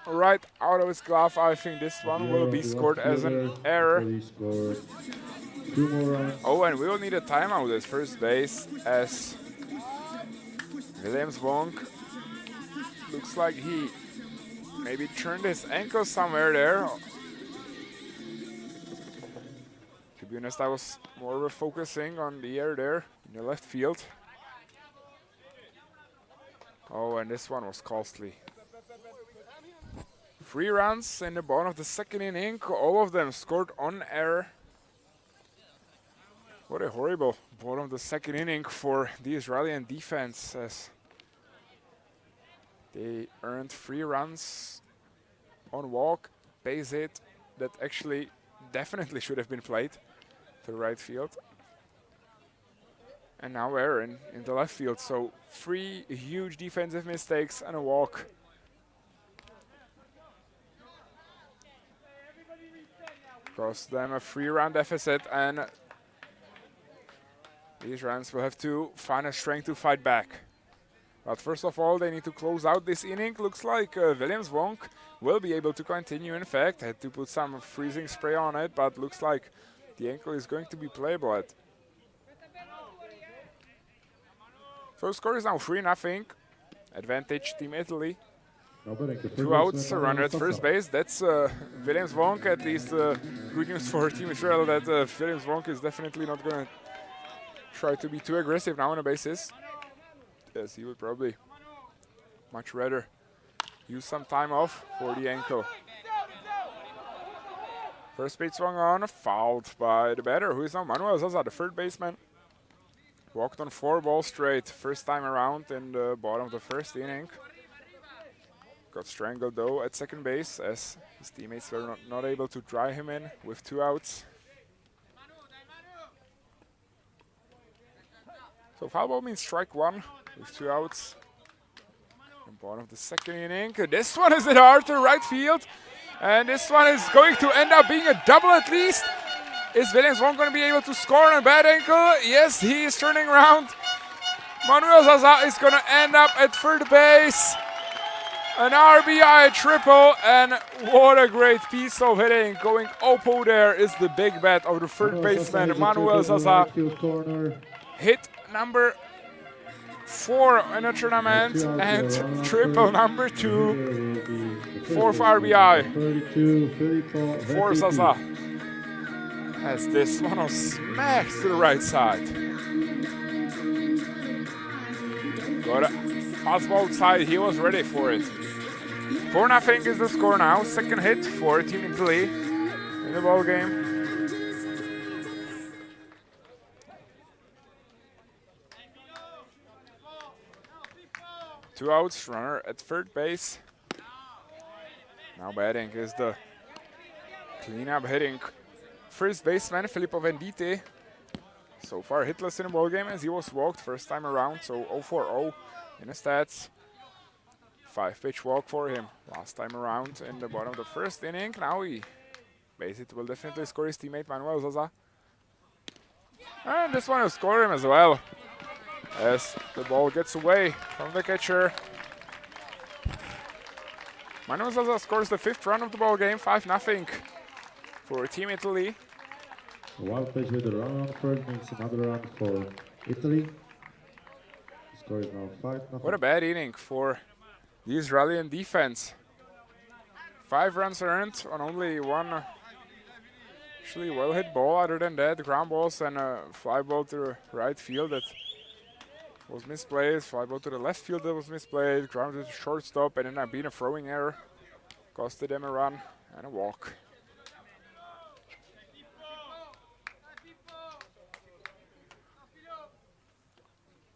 right out of his glove. I think this one will be scored as an error. Oh, and we will need a timeout at first base, as Williams Wonk looks like he maybe turned his ankle somewhere there. To be honest, I was more focusing on the air there in the left field. Oh, and this one was costly. 3 runs in the bottom of the second inning, all of them scored on error. What a horrible bottom of the second inning for the Israeli defense, as they earned 3 runs on walk, base hit that actually definitely should have been played to the right field. And now error in the left field, so 3 huge defensive mistakes and a walk. Cost them a 3-run deficit, and these runs will have to find a strength to fight back. But first of all, they need to close out this inning. Looks like Williams Wonk will be able to continue. In fact, had to put some freezing spray on it, but looks like the ankle is going to be playable at So score is now 3-0. Advantage Team Italy. Now batting the third 2 outs, baseman, runner at Arnolciata. first base. That's Williams Wonk, at least good news for Team Israel that Williams Wonk is definitely not going to try to be too aggressive now on the bases. Yes, he would probably much rather use some time off for the ankle. First pitch swung on, fouled by the batter, who is now Manuel Zaza, the third baseman. Walked on 4 balls straight, first time around in the bottom of the first inning. Got strangled though at second base as his teammates were not able to dry him in with 2 outs. So foul ball means strike 1 with 2 outs. In bottom of the second inning. This one is at hard to right field. And this one is going to end up being a double at least. Is Williams Wonk going to be able to score on a bad ankle? Yes, he is turning around. Manuel Zaza is going to end up at third base. An RBI triple, and what a great piece of hitting. Going oppo there is the big bat of the third baseman, Manuel Zaza. Hit number 4 in a tournament and triple number 2. 4th RBI for Zaza. As this one was smacked to the right side. Got a fastball outside, he was ready for it. 4-0 is the score now. Second hit for Team Italy in the ball game. Two outs, runner at third base. Now batting is the cleanup hitting first baseman Felipe Venditi. So far hitless in the ball game as he was walked first time around, so 0-for-0 in the stats. 5-pitch walk for him last time around in the bottom of the first inning. Now he basically will definitely score his teammate Manuel Zaza. And this one will score him as well, as the ball gets away from the catcher. Manuel Zaza scores the 5th run of the ball game, 5-0 for Team Italy. A wild pitch with a run on first means another run for Italy. The score is now 5-0. What a bad inning for the Israeli defense. 5 runs earned on only one actually well hit ball. Other than that, ground balls and a fly ball to the right field that was misplaced, fly ball to the left field that was misplaced, grounded to shortstop, and then being a throwing error. Costed them a run and a walk.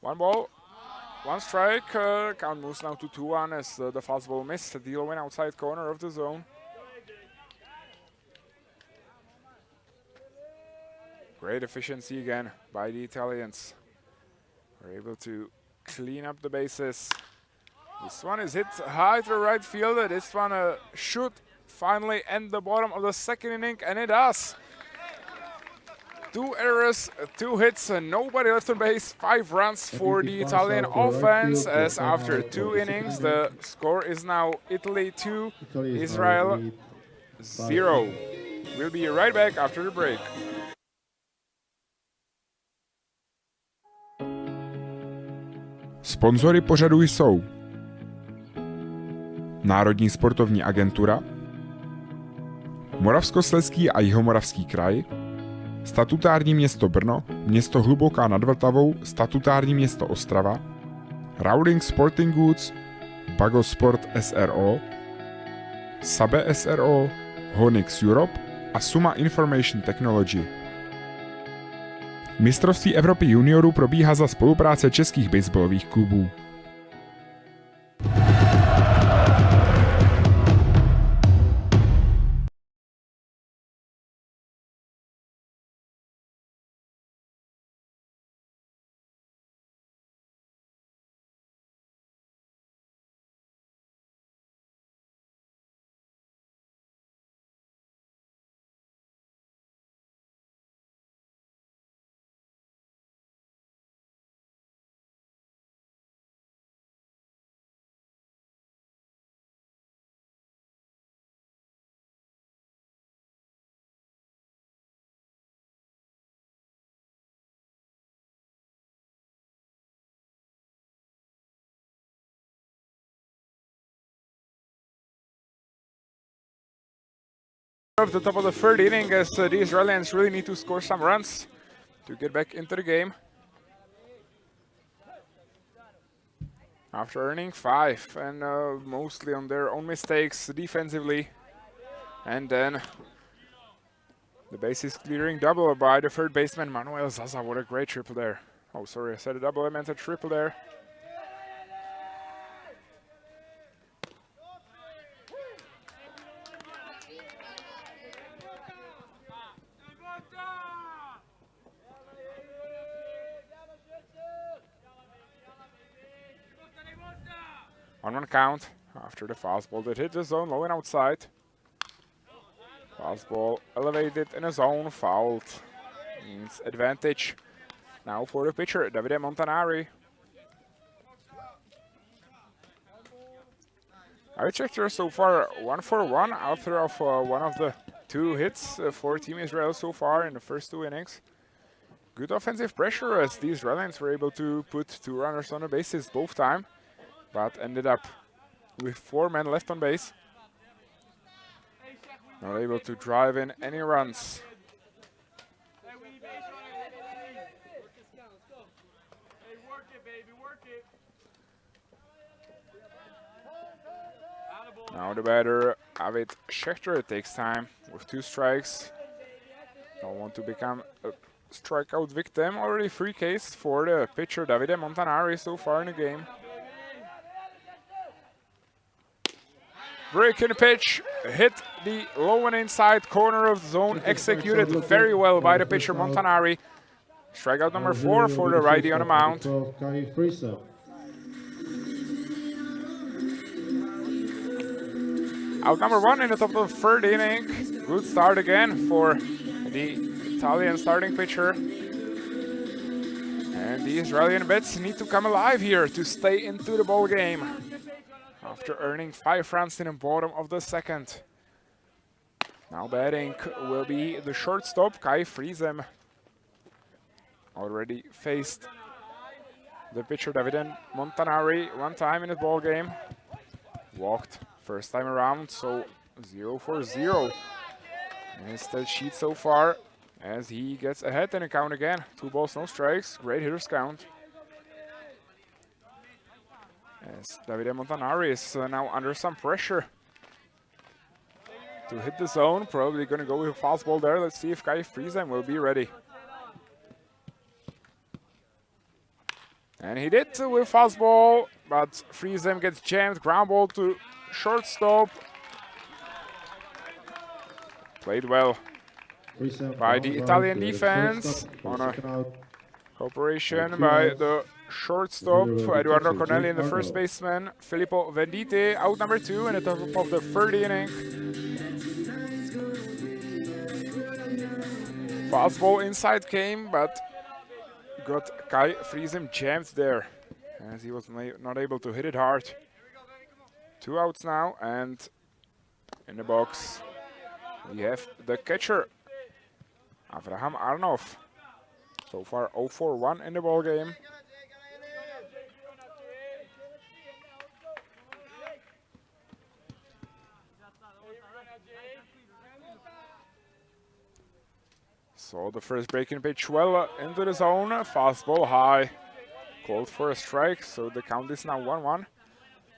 One ball, one strike. Count moves now to 2-1 as the fastball missed. The deal went outside corner of the zone. Great efficiency again by the Italians. We're able to clean up the bases. This one is hit high to the right fielder. This one should finally end the bottom of the second inning, and it does. 2 errors, 2 hits, and nobody left on base. 5 runs for the Italian offense, as after 2 innings, the score is now Italy 2, Israel 0. We'll be right back after the break. Sponzory pořadu jsou Národní sportovní agentura, Moravskoslezský a Jihomoravský kraj, statutární město Brno, město Hluboká nad Vltavou, statutární město Ostrava, Rowling Sporting Goods, Bago Sport SRO, Sabe SRO, Honix Europe a Suma Information Technology. Mistrovství Evropy juniorů probíhá za spolupráce českých baseballových klubů. Of the top of the third inning, as the Israelis really need to score some runs to get back into the game. After earning 5 and mostly on their own mistakes defensively. And then the bases clearing double by the third baseman Manuel Zaza. What a great triple there. Oh, sorry, I said a double, I meant a triple there. On one count after the fastball that hit the zone low and outside. Fastball elevated in a zone, fouled. Means advantage now for the pitcher, Davide Montanari. Chapter so far 1 for 1, author of one of the 2 hits for Team Israel so far in the first 2 innings. Good offensive pressure as the Israelis were able to put 2 runners on the bases both time, but ended up with 4 men left on base. Not able to drive in any runs. Now the batter, Avid Schechter, takes time with 2 strikes. Don't want to become a strikeout victim. Already 3 Ks for the pitcher, Davide Montanari, so far in the game. Breaking pitch, hit the low and inside corner of the zone, executed very well by the pitcher Montanari. Strikeout number 4 for the righty on the mound. Out number 1 in the top of the 3rd inning. Good start again for the Italian starting pitcher. And the Israeli bats need to come alive here to stay into the ball game. After earning 5 runs in the bottom of the 2nd. Now batting will be the shortstop, Kai Friesem. Already faced the pitcher Davide Montanari 1 time in the ball game. Walked first time around, so 0 for 0. And his stat sheet so far as he gets ahead in the count again. 2 balls, no strikes, great hitters count. As Davide Montanari is now under some pressure to hit the zone. Probably going to go with a fastball there. Let's see if Kai Friesem will be ready. And he did with fastball, but Friesem gets jammed. Ground ball to shortstop. Played well by the Italian defense on a cooperation by the shortstop, Eduardo Corneli, and the first baseman, Felipe Venditi, out number 2 in the top of the 3rd inning. Fastball inside came, but got Kai Friesem jammed there, as he was not able to hit it hard. 2 outs now, and in the box we have the catcher, Avraham Arnov. So far 0 for 1 in the ball game. So the first breaking pitch well into the zone, fastball high, called for a strike, so the count is now 1-1.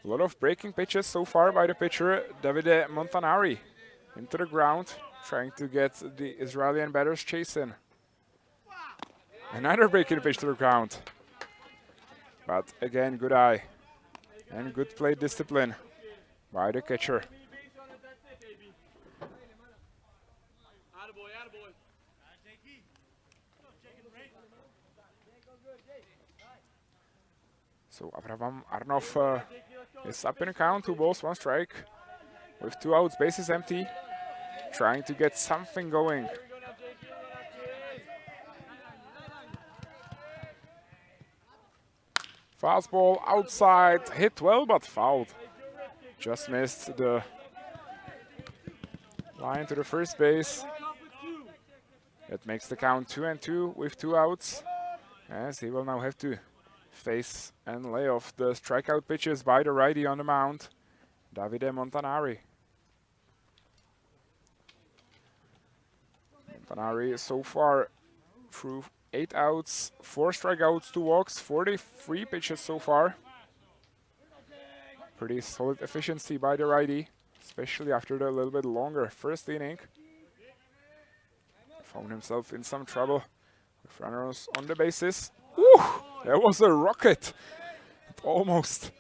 A lot of breaking pitches so far by the pitcher, Davide Montanari, into the ground, trying to get the Israeli batters chasing. Another breaking pitch to the ground. But again, good eye and good play discipline by the catcher. So Abraham Arnov is up in the count, 2 balls, 1 strike. With 2 outs, bases empty. Trying to get something going. Fastball outside, hit well but fouled. Just missed the line to the first base. That makes the count 2-2 with 2 outs. As he will now have to face and lay off the strikeout pitches by the righty on the mound, Davide Montanari. Montanari so far through 8 outs, 4 strikeouts, 2 walks, 43 pitches so far. Pretty solid efficiency by the righty, especially after the little bit longer first inning. Found himself in some trouble with runners on the bases. Woo! That was a rocket. It almost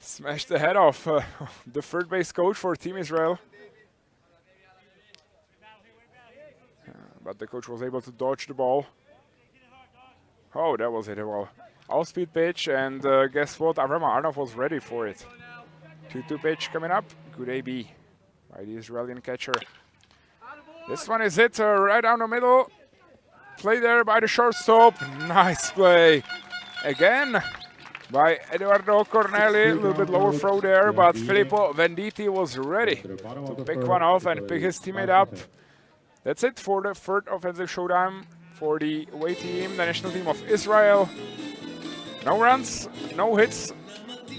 smashed the head off the third base coach for Team Israel. But the coach was able to dodge the ball. Oh, that was it. Well, all-speed pitch, and guess what? Avram Arnov was ready for it. 2-2 pitch coming up. Good AB by the Israeli catcher. This one is hit right down the middle. Play there by the shortstop. Nice play. Again by Eduardo Corneli. A little bit lower throw there, but Felipe Venditi was ready to pick one off and pick his teammate up. That's it for the third offensive showdown for the away team, the national team of Israel. No runs, no hits,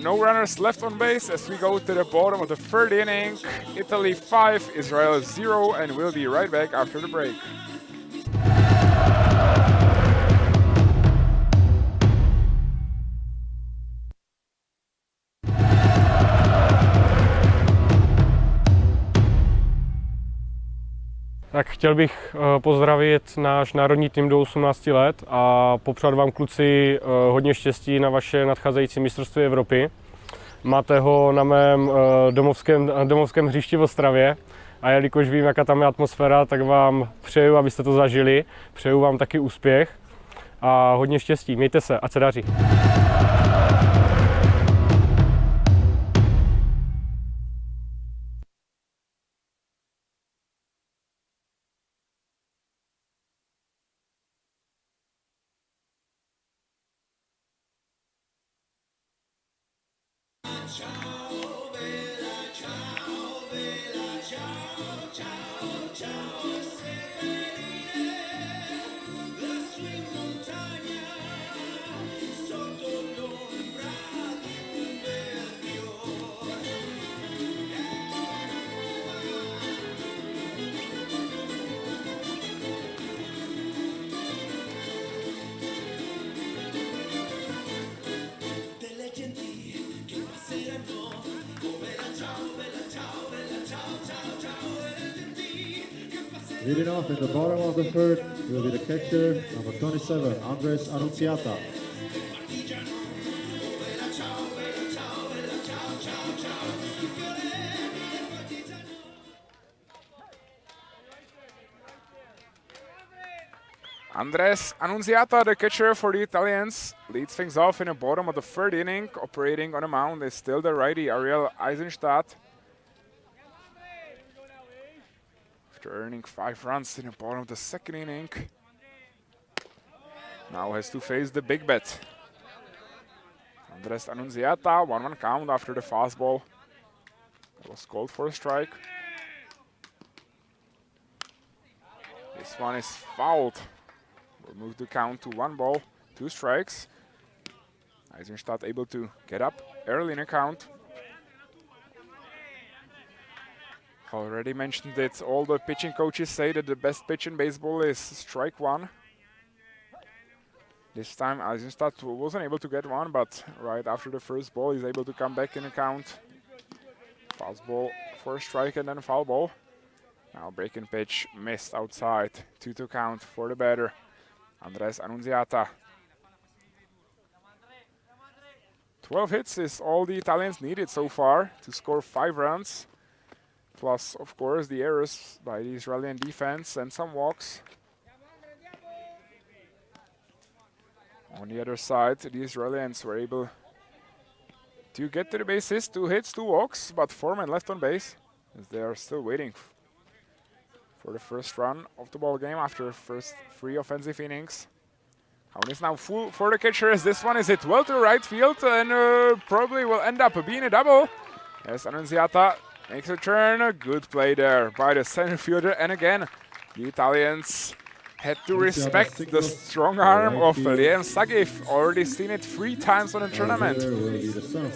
no runners left on base as we go to the bottom of the third inning. Italy 5, Israel 0, and we'll be right back after the break. Tak chtěl bych pozdravit náš národní tým do 18 let a popřát vám, kluci, hodně štěstí na vaše nadcházející mistrovství Evropy. Máte ho na mém domovském hřišti v Ostravě a jelikož vím, jaká tam je atmosféra, tak vám přeju, abyste to zažili. Přeju vám taky úspěch a hodně štěstí. Mějte se, ať se daří. Leading off in the bottom of the third will be the catcher, number 27, Arnolciata. Arnolciata, the catcher for the Italians, leads things off in the bottom of the third inning. Operating on the mound is still the righty, Ariel Eisenstadt. After earning 5 runs in the bottom of the second inning, now has to face the big bet. Andres Arnolciata, 1-1 count after the fastball. That was called for a strike. This one is fouled. We'll move the count to 1 ball, 2 strikes. Eisenstadt able to get up early in the count. Already mentioned it, all the pitching coaches say that the best pitch in baseball is strike 1. This time Eisenstadt wasn't able to get one, but right after the first ball he's able to come back in the count. Fastball for a strike and then foul ball. Now breaking pitch missed outside, 2-2 count for the batter, Andres Arnolciata. 12 hits is all the Italians needed so far to score 5 runs. Plus, of course, the errors by the Israeli defense and some walks. On the other side, the Israelis were able to get to the bases, 2 hits, 2 walks, but 4 men left on base as they are still waiting for the first run of the ball game after first 3 offensive innings. Count is now full for the catcher as this one is hit well to right field and probably will end up being a double. As Arnolciata makes a turn, a good play there by the center fielder, and again the Italians had to respect the strong arm of Liam Sagif. Already seen it 3 times on the tournament.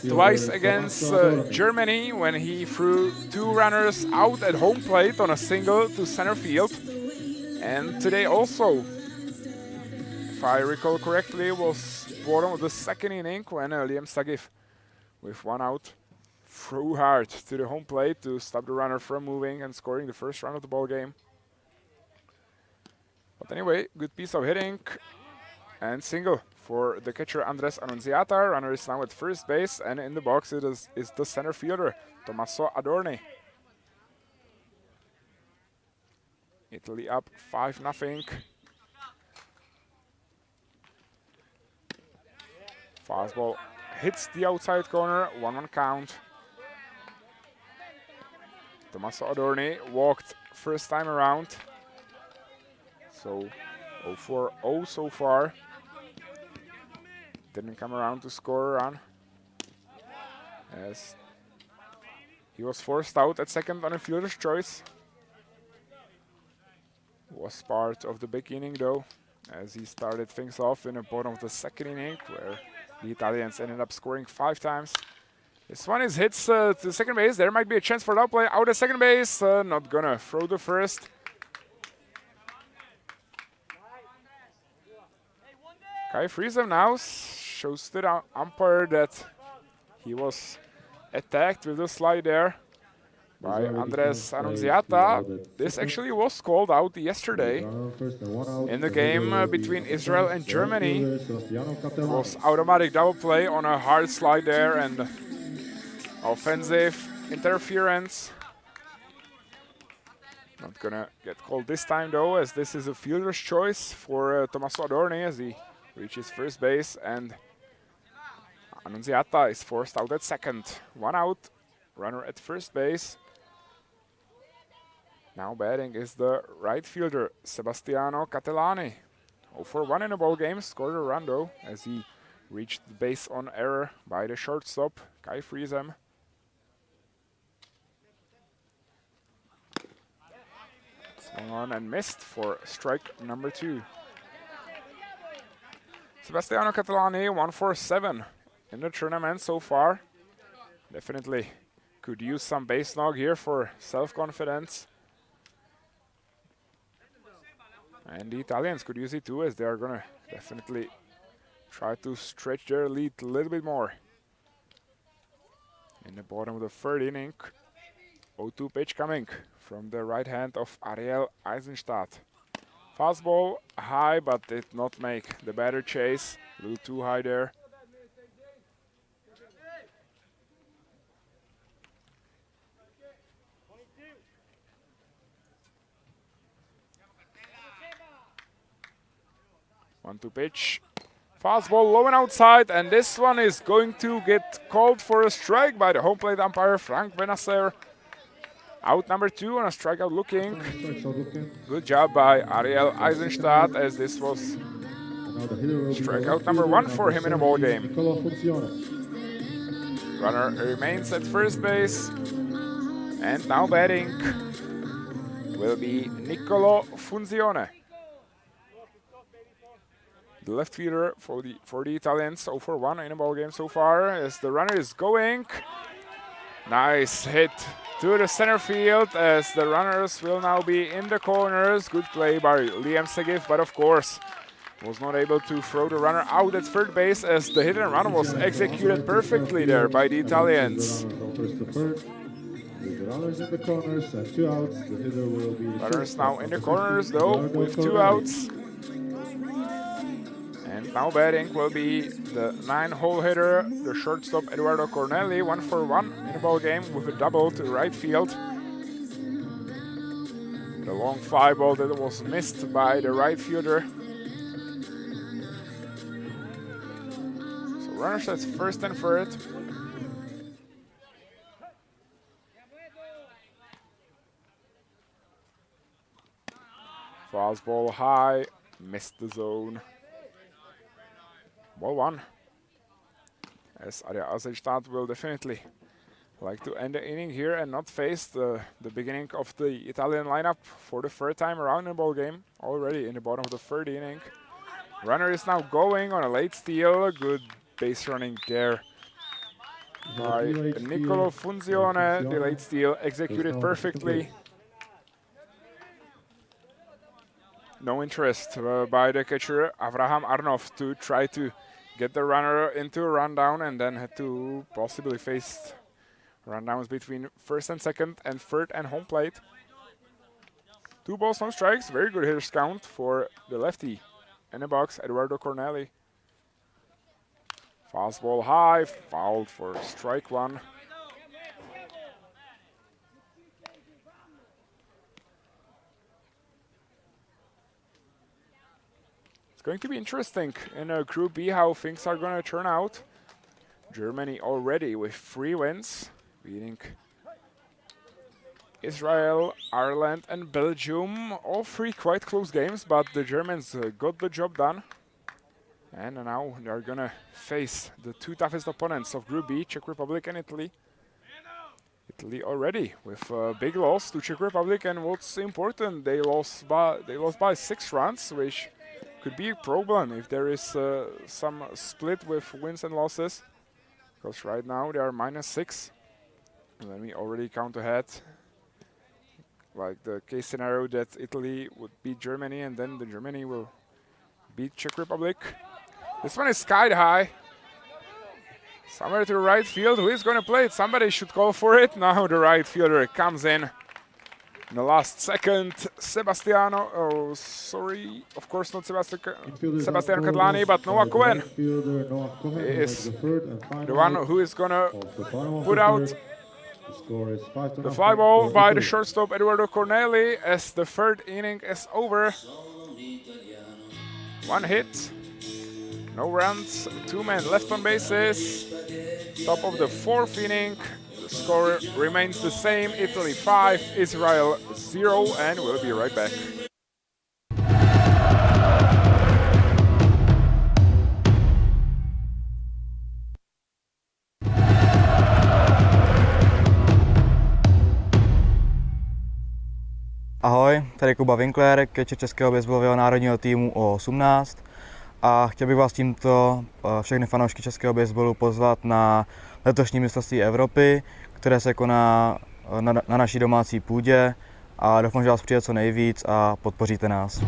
Twice against Germany when he threw 2 runners out at home plate on a single to center field. And today also, if I recall correctly, was bottom of the second inning when Liam Sagif, with 1 out, threw hard to the home plate to stop the runner from moving and scoring the first run of the ball game. But anyway, good piece of hitting and single for the catcher Andres Arnolciata. Runner is now at first base, and in the box is the center fielder Tommaso Adorni. Italy up 5-0. Fastball hits the outside corner, 1-1 count. Tommaso Adorni walked first time around. So 0-4-0 so far. Didn't come around to score a run, as he was forced out at second on a fielder's choice. Was part of the big inning though, as he started things off in the bottom of the second inning, where the Italians ended up scoring 5 times. This one is hits to second base. There might be a chance for an outplay. Out at second base, not gonna throw the first. Kai Friesem now shows to the umpire that he was attacked with the slide there by Andres Arnolciata. This actually was called out yesterday in the game between Israel and Germany. It was automatic double play on a hard slide there and offensive interference. Not gonna get called this time though, as this is a fielder's choice for Tommaso Adorni as he reaches first base, and Arnolciata is forced out at second. 1 out, runner at first base. Now batting is the right fielder, Sebastiano Catellani. 0-for-1 in the ball game, scored a run though, as he reached the base on error by the shortstop, Kai Friesem. Swung on and missed for strike number 2. Sebastiano Catellani, 1-for-7 in the tournament so far. Definitely could use some base log here for self-confidence. And the Italians could use it too, as they are going to definitely try to stretch their lead a little bit more. In the bottom of the third inning, 0-2 pitch coming from the right hand of Ariel Eisenstadt. Fastball high, but did not make the batter chase. A little too high there. One-two pitch. Fastball low and outside, and this one is going to get called for a strike by the home plate umpire Frank Benasser. Out number 2 on a strikeout looking. Good job by Ariel Eisenstadt, as this was strikeout number 1 for him in a ball game. Runner remains at first base, and now batting will be Niccolò Funzione. The left fielder for the Italians, 0-for-1 in a ball game so far, as the runner is going. Nice hit to the center field, as the runners will now be in the corners. Good play by Liam Sagif, but of course was not able to throw the runner out at third base, as the hit and run was executed perfectly there by the Italians. Runners now in the corners though, with 2 outs. And now batting will be the 9-hole hitter, the shortstop Eduardo Corneli, 1-for-1 in the ball game with a double to right field. The long fly ball that was missed by the right fielder. So runners at first and third. Fastball high, missed the zone. Ball 1. As Ariel Eisenstadt will definitely like to end the inning here and not face the beginning of the Italian lineup for the third time around in the ball game. Already in the bottom of the third inning. Runner is now going on a late steal. Good base running there by Niccolò Funzione. The late steal executed perfectly. no interest by the catcher Avraham Arnov to try to get the runner into a rundown and then had to possibly face rundowns between first and second and third and home plate. 2 balls, no strikes. Very good hitters count for the lefty in the box, Eduardo Corneli. Fastball high, fouled for strike 1. It's going to be interesting in Group B how things are going to turn out. Germany already with 3 wins, beating Israel, Ireland and Belgium. All 3 quite close games, but the Germans got the job done. And now they're going to face the 2 toughest opponents of Group B, Czech Republic and Italy. Italy already with a big loss to Czech Republic, and what's important, they lost by 6 runs, which could be a problem if there is some split with wins and losses, because right now they are -6. And then we already count ahead, like the case scenario that Italy would beat Germany and then the Germany will beat Czech Republic. This one is sky high. Somewhere to the right field. Who is going to play it? Somebody should call for it. Now the right fielder comes in the last second. Sebastiano, oh sorry, of course not Sebastiano Kadlani, but Noah Cohen is the one who is going to put out the fly ball by the shortstop Eduardo Corneli as the 3rd inning is over. 1 hit, no runs, 2 men left on bases. Top of the 4th inning, the score remains the same. Italy 5, Israel 0, and we'll be right back. Ahoj, tady Kuba Winkler, catcher českého baseballového národního týmu O18 a chtěl bych vás tímto všechny fanoušky českého baseballu pozvat na letošní mistrovství Evropy, které se koná na naší domácí půdě a doufám, že vás přijde co nejvíc a podpoříte nás.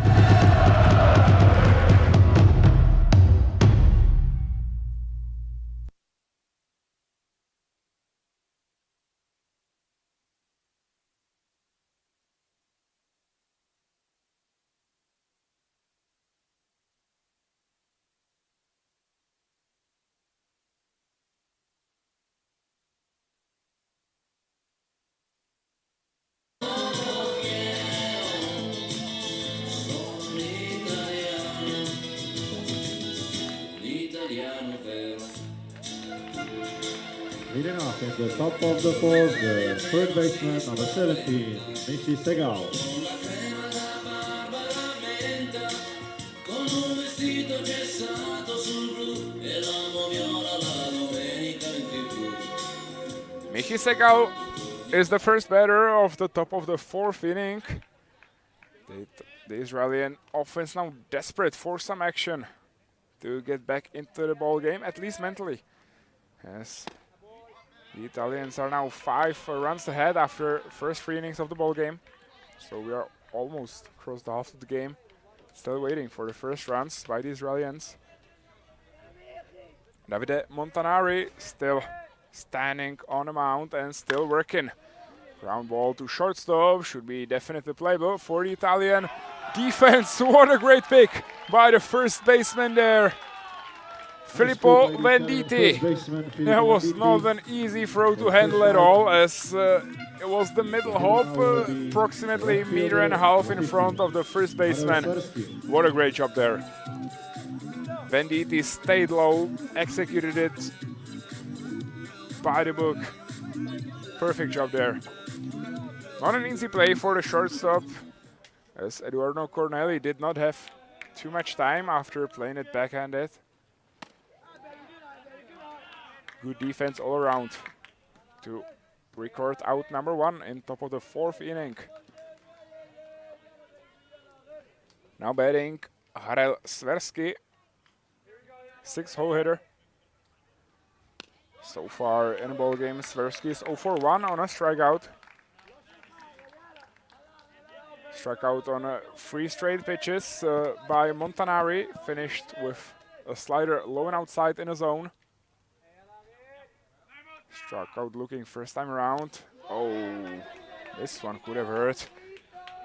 Leading off at the top of the 4th, the 3rd baseman, number 17, Michi Segal. Michi Segal is the first batter of the top of the 4th inning. The Israeli offense now desperate for some action to get back into the ball game, at least mentally. Yes. The Italians are now 5 runs ahead after first 3 innings of the ball game. So we are almost across the half of the game. Still waiting for the first runs by the Israelis. Davide Montanari still standing on the mound and still working. Ground ball to shortstop, should be definitely playable for the Italian defense. What a great pick by the first baseman there. Felipe Venditi. That was not an easy throw to handle at all, as it was the middle hop, approximately 1.5 meters in front of the first baseman. What a great job there. Venditi stayed low, executed it by the book. Perfect job there. Not an easy play for the shortstop, as Eduardo Corneli did not have too much time after playing it backhanded. Good defense all around to record out number 1 in top of the 4th inning. Now batting Harald Swarsky, 6-hole hitter. So far in the ball game, Swarsky is 0 for 1 on a strikeout. Struck out on 3 straight pitches by Montanari. Finished with a slider low and outside in a zone. Struck out looking first time around. Oh, this one could have hurt.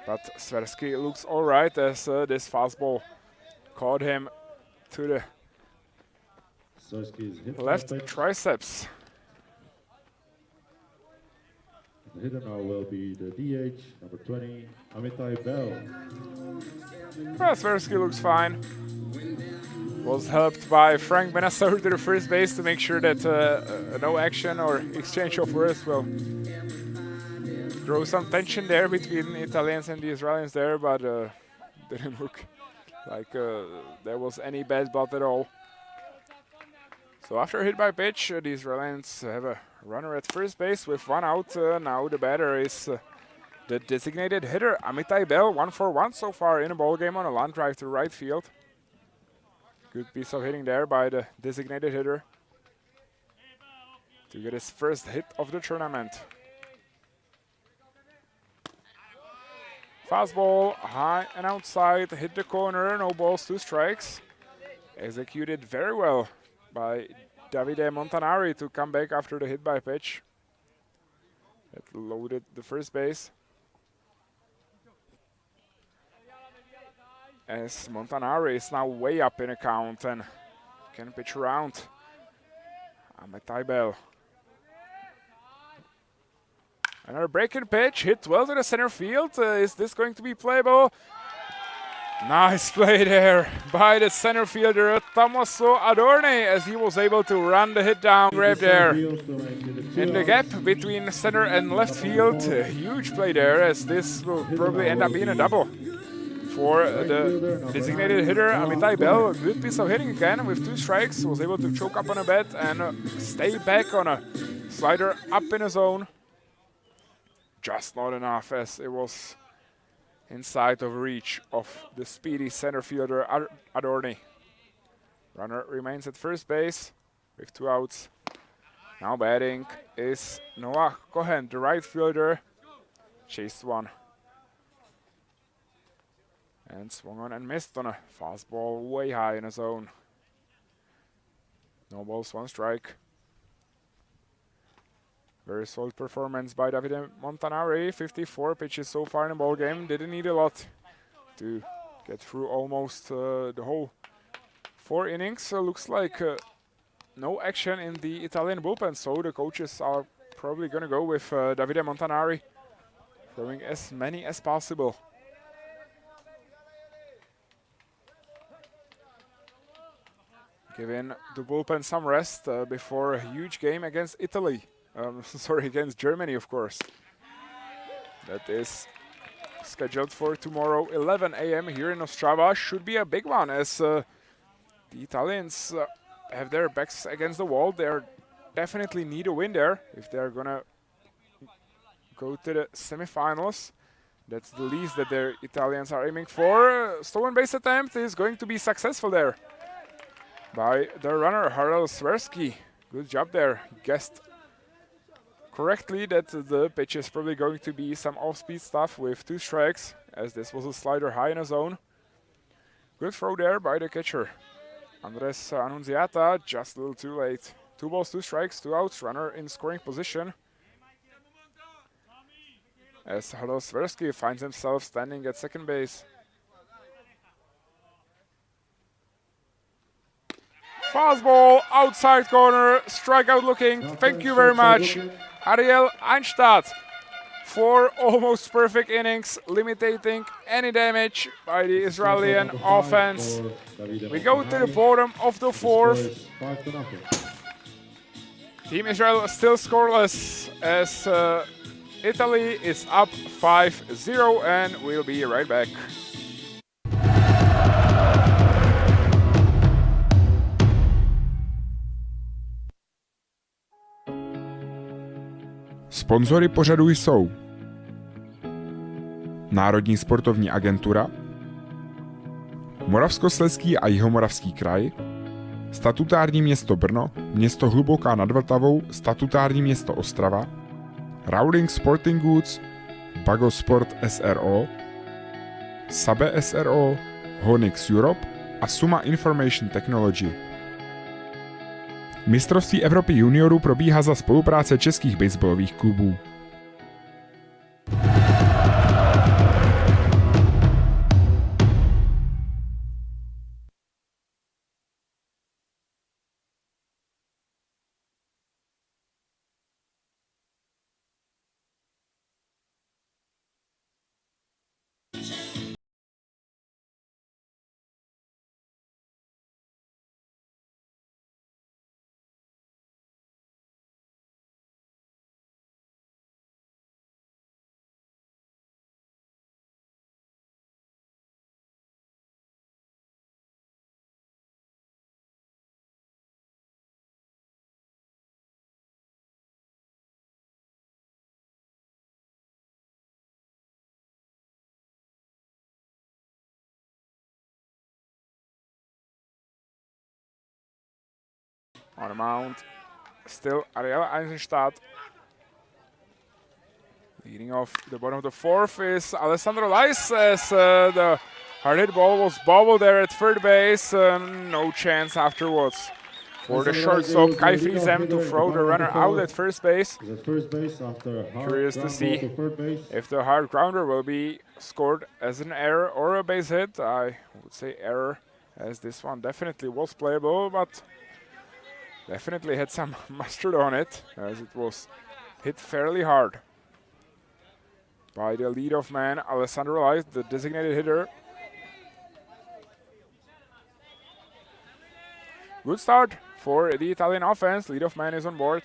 But Swarsky looks all right as this fastball caught him to the Swarsky's hit left by pitch. triceps. The hitter now will be the DH, number 20, Amitai Bell. Well, Swarsky looks fine. Was helped by Frank Benassar to the first base to make sure that no action or exchange of words will draw some tension there between Italians and the Israelis there, but didn't look like there was any bad blood at all. So after a hit by pitch, the Israelis have a runner at first base with 1 out. Now the batter is the designated hitter, Amitai Bell, 1 for 1 so far in a ball game on a line drive to right field. Good piece of hitting there by the designated hitter to get his first hit of the tournament. Fastball high and outside, hit the corner, no balls, 2 strikes. Executed very well by Davide Montanari to come back after the hit by pitch. That loaded the first base. As Montanari is now way up in a count and can pitch around. Amitai Bell. Another breaking pitch, hit well to the center field. Is this going to be playable? Nice play there by the center fielder, Tommaso Adorni, as he was able to run the hit down grab there in the gap between center and left field. A huge play there, as this will probably end up being a double for the designated hitter, Amitai Bell. Good piece of hitting again with 2 strikes. Was able to choke up on a bat and stay back on a slider up in a zone. Just not enough, as it was inside of reach of the speedy center fielder Adorni. Runner remains at first base with 2 outs. Now batting is Noah Cohen, the right fielder. Chased one. And swung on and missed on a fastball way high in a zone. No balls, 1 strike. Very solid performance by Davide Montanari. 54 pitches so far in the ball game. Didn't need a lot to get through almost the whole 4 innings. So looks like no action in the Italian bullpen. So the coaches are probably going to go with Davide Montanari, throwing as many as possible. Giving the bullpen some rest before a huge game against Italy. Against Germany, of course. That is scheduled for tomorrow, 11 a.m. here in Ostrava. Should be a big one, as the Italians have their backs against the wall. They definitely need a win there if they're gonna go to the semifinals. That's the least that the Italians are aiming for. Stolen base attempt is going to be successful there by the runner, Harald Swarsky. Good job there. He guessed correctly that the pitch is probably going to be some off-speed stuff with 2 strikes, as this was a slider high in a zone. Good throw there by the catcher. Andres Annunziata, just a little too late. 2 balls, 2 strikes, 2 outs, runner in scoring position. As Harald Swarsky finds himself standing at second base. Fastball, outside corner, strikeout looking. Thank you very much, Ariel Einstadt, for almost perfect innings, limiting any damage by the Israeli offense. We go to the bottom of the 4th. Team Israel still scoreless, as Italy is up 5-0, and we'll be right back. Sponzory pořadu jsou Národní sportovní agentura, Moravskoslezský a Jihomoravský kraj, statutární město Brno, město Hluboká nad Vltavou, statutární město Ostrava, Rowling Sporting Goods, Bago Sport SRO, Sabe SRO, Honix Europe a Suma Information Technology. Mistrovství Evropy juniorů probíhá za spolupráce českých baseballových klubů. On the mound, still Ariel Eisenstadt. Leading off the bottom of the fourth is Alessandro Lais as the hard hit ball was bobbled there at third base. No chance afterwards for the shortstop Kai Friesem to throw the runner out at first base. Curious to see if the hard grounder will be scored as an error or a base hit. I would say error, as this one definitely was playable, but definitely had some mustard on it, as it was hit fairly hard by the leadoff man, Alessandro Lais, the designated hitter. Good start for the Italian offense. Leadoff man is on board.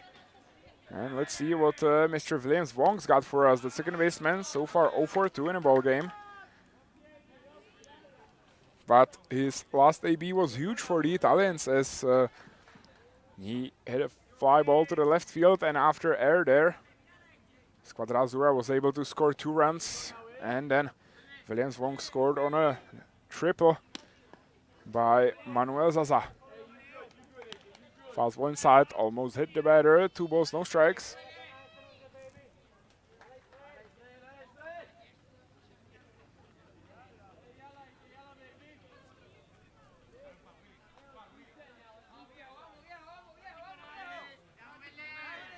And let's see what Mr. Williams Wong's got for us, the second baseman. So far 0-for-2 in a ball game. But his last AB was huge for the Italians, as he hit a fly ball to the left field, and after air there, Squadra Azzurra was able to score 2 runs, and then Williams Wong scored on a triple by Manuel Zaza. Fastball inside, almost hit the batter. 2 balls, no strikes.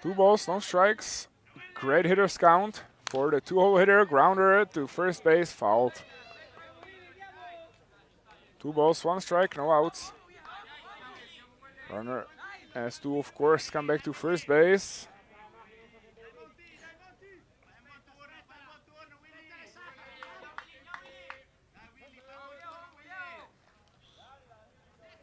Two balls, no strikes. Great hitters count for the 2-hole hitter. Grounder to first base, fouled. 2 balls, 1 strike, no outs. Runner has to, of course, come back to first base.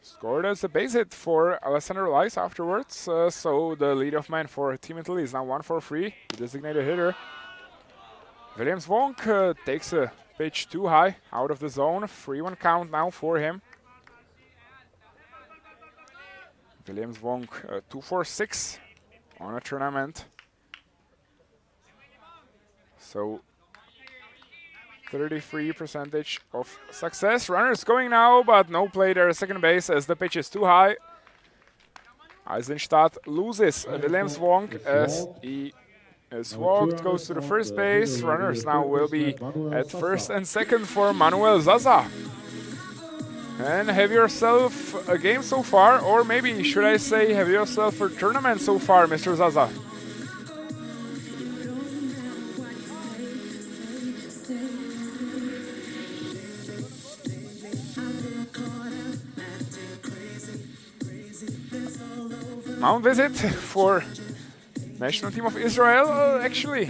Scored as a base hit for Alessandro Lais afterwards, so the leadoff man for Team Italy is now 1-for-3, the designated hitter. Williams Wong takes a pitch too high, out of the zone, 3-1 count now for him. Williams Wong 2-for-6 on a tournament. So 33% of success. Runners going now, but no play there at second base as the pitch is too high. Eisenstadt loses Williams Wong as he is walked, goes to the first base. Runners now will be at first and second for Manuel Zaza. And have yourself a game so far, or maybe should I say have yourself a tournament so far, Mr. Zaza? Mound visit for national team of Israel. Actually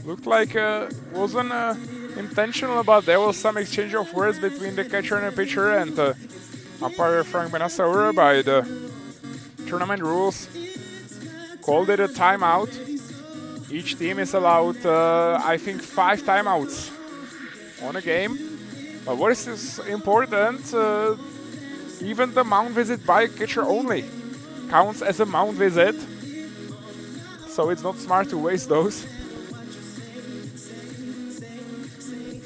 looked like wasn't intentional, but there was some exchange of words between the catcher and the pitcher, and umpire Frank Benassaur, by the tournament rules, called it a timeout. Each team is allowed, I think, 5 timeouts on a game. But what is important, even the mound visit by catcher only counts as a mound visit, so it's not smart to waste those.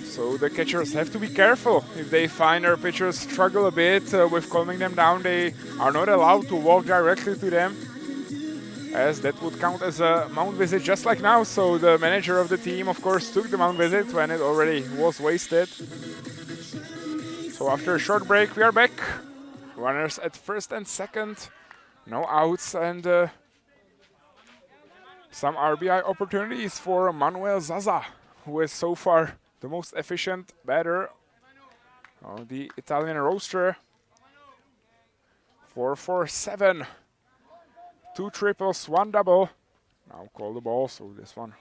So the catchers have to be careful. If they find their pitchers struggle a bit with calming them down, they are not allowed to walk directly to them. as that would count as a mound visit just like now. So the manager of the team, of course, took the mound visit when it already was wasted. So after a short break, we are back. Runners at first and second, no outs, and some RBI opportunities for Manuel Zaza, who is so far the most efficient batter on the Italian roster. 4-4-7. 2 triples, 1 double. Now call the ball, so this one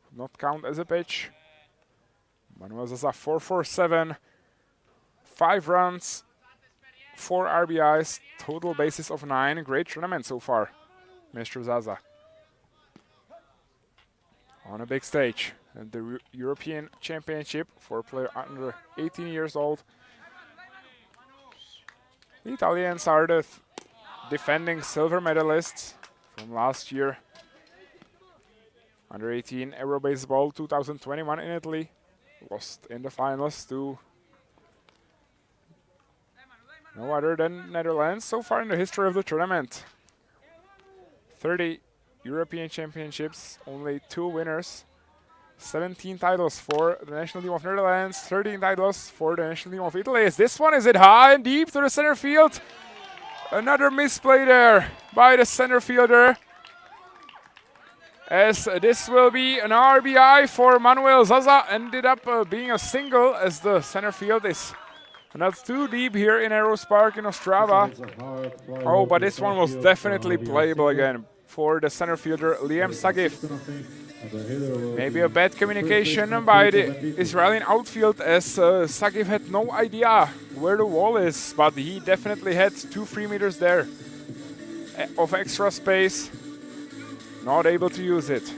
would not count as a pitch. Manuel Zaza, 4-4-7. 5 runs, 4 RBIs, total bases of 9. Great tournament so far, Mr. Zaza. On a big stage at the European Championship for a player under 18 years old. The Italians are the defending silver medalists from last year. Under 18 Euro Baseball 2021 in Italy. Lost in the finals to no other than Netherlands so far in the history of the tournament. 30 European Championships, only 2 winners. 17 titles for the national team of Netherlands, 13 titles for the national team of Italy. Is this one, is it high and deep to the center field? Another misplay there by the center fielder. As this will be an RBI for Manuel Zaza. Ended up being a single as the center field is not too deep here in Arrows Park in Ostrava. Oh, but this one was definitely playable again for the center fielder Liam Sagif. Maybe a bad communication by the Israeli outfield, as Sagif had no idea where the wall is, but he definitely had 2-3 meters there of extra space. Not able to use it.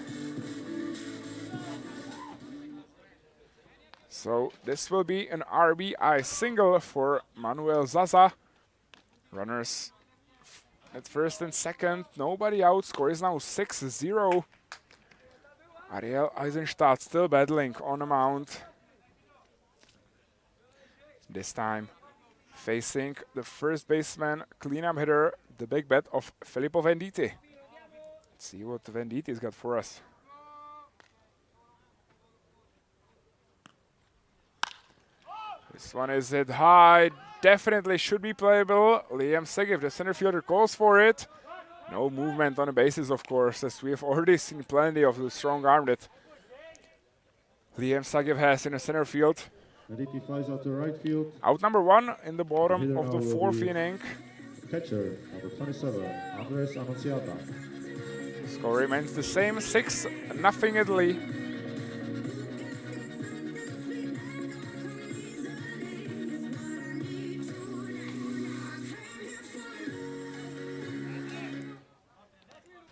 So this will be an RBI single for Manuel Zaza. Runners at first and second, nobody out. Score is now 6-0. Ariel Eisenstadt still battling on the mound. This time facing the first baseman, cleanup hitter, the big bat of Felipe Venditi. Let's see what Venditi's got for us. This one is hit high, definitely should be playable. Liam Sagif, the center fielder, calls for it. No movement on the bases, of course, as we have already seen plenty of the strong arm that Liam Sagif has in the center field. Venditi flies out to right field. Out number 1 in the bottom of the 4th inning. Catcher, number 27, Andres Arnolciata. Score remains the same, 6-0 Italy.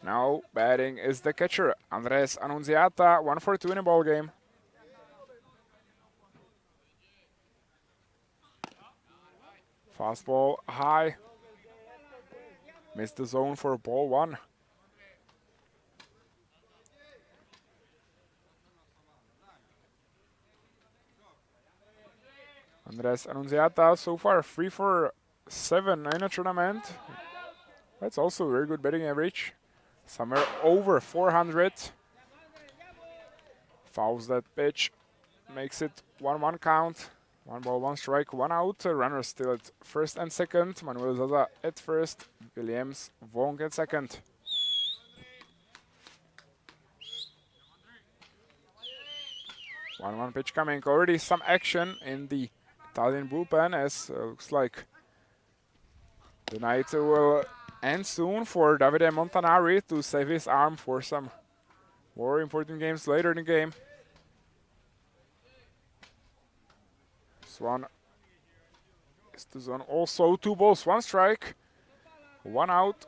Now batting is the catcher, Andres Annunziata, 1-for-2 in a ball game. Fastball high. Missed the zone for ball 1. Andres Annunziata so far 3-for-7 in a tournament. That's also a very good batting average. Somewhere over 400. Fouls that pitch. Makes it 1-1 count. 1 ball, 1 strike, 1 out. Runners still at first and second. Manuel Zaza at first. Williams Wong at second. One pitch coming. Already some action in the Italian bullpen, as looks like the night will end soon for Davide Montanari to save his arm for some more important games later in the game. This one is the zone. Also 2 balls, 1 strike, 1 out.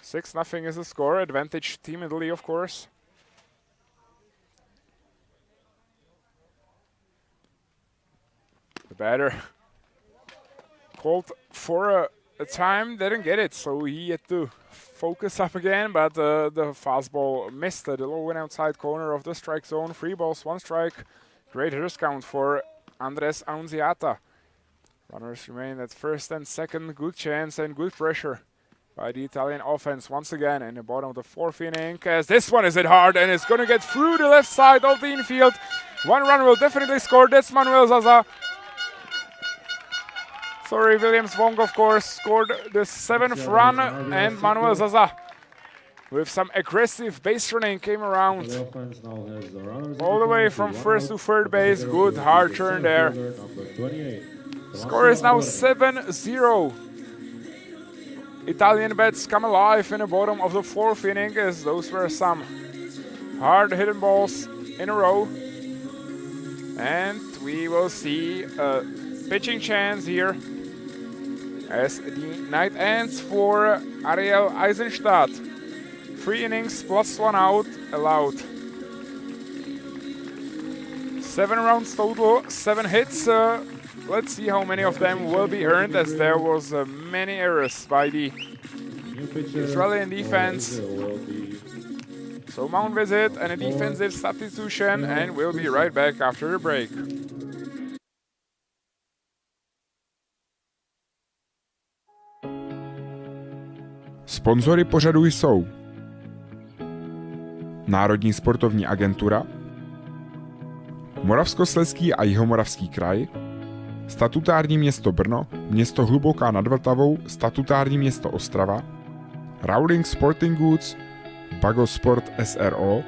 6-0 is the score. Advantage Team Italy, of course. The batter called for a time, didn't get it, so he had to focus up again, but the fastball missed the low and outside corner of the strike zone. 3 balls, 1 strike. Great hitters count for Andres Annunziata. Runners remain at first and second. Good chance and good pressure by the Italian offense once again in the bottom of the fourth inning. As this one is hit hard and it's going to get through the left side of the infield. One run will definitely score. That's Manuel Zaza. Sorry, Williams Wong, of course, scored the 7th run, and Manuel Zaza, with some aggressive base running, came around The offense now has the runners in all the way field, from one first out. to third base. Zero Good will hard be the turn center there. fielder, number 28. Score is now Tommaso 7-0. Italian bats come alive in the bottom of the fourth inning, as those were some hard hitting balls in a row. And we will see a pitching chance here as the night ends for Ariel Eisenstadt. 3 innings plus 1 out allowed. 7 rounds total, 7 hits. Let's see how many of them will be earned, as there was many errors by the New pitcher Israeli for defense. Israel will be So mound visit and a defensive substitution, and we'll be right back after the break. Sponzory pořadu jsou Národní sportovní agentura, Moravskoslezský a Jihomoravský kraj, statutární město Brno, město Hluboká nad Vltavou, statutární město Ostrava, Rowling Sporting Goods, Bago Sport SRO,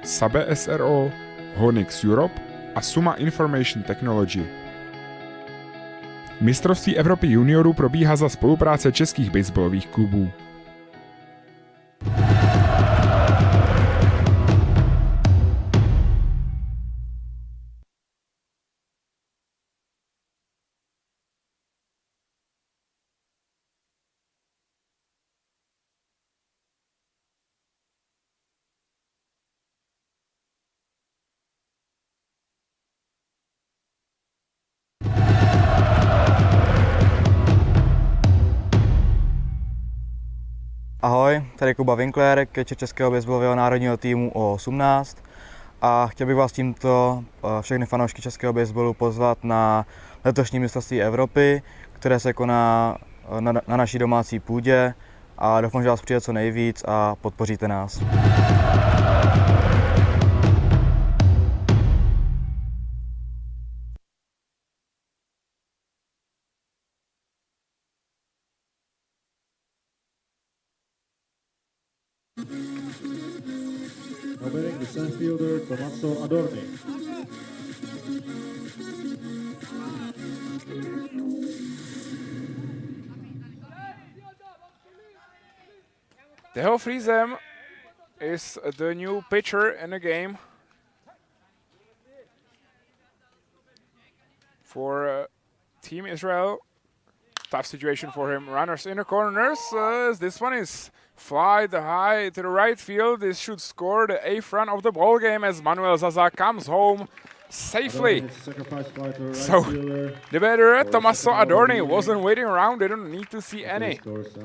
Sabe SRO, Honix Europe a Suma Information Technology. Mistrovství Evropy juniorů probíhá za spolupráce českých baseballových klubů. Ahoj, tady Kuba Winkler, catcher českého baseballového národního týmu U-18 a chtěl bych vás tímto všechny fanoušky českého baseballu pozvat na letošní mistrovství Evropy, které se koná na naší domácí půdě a doufám, že vás přijde co nejvíc a podpoříte nás. now batting the center fielder Tommaso Adorni. Theo Friesem is the new pitcher in the game for Team Israel. Tough situation for him. Runners in the corners. This one is flied high to the right field. This should score the 8th run of the ball game as Manuel Zaza comes home safely. Adorni hits a sacrifice fly to the right So, fielder. The batter, For Tommaso second Adorni, out. wasn't waiting around. Didn't need to see any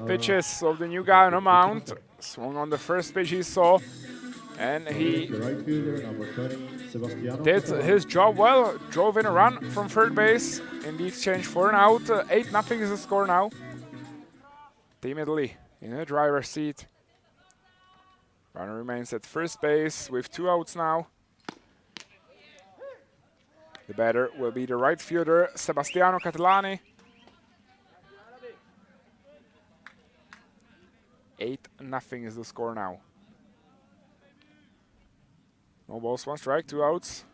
pitches of the new guy on the mound. Swung on the first pitch he saw, and he The right fielder, number 20, Sebastiano did Catala. his job well. Drove in a run from third base in the exchange for an out. 8-0 is the score now. Team Italy in the driver's seat. Runner remains at first base with 2 outs now. The batter will be the right fielder, Sebastiano Catalani. 8-0 is the score now. No balls, 1 strike, 2 outs.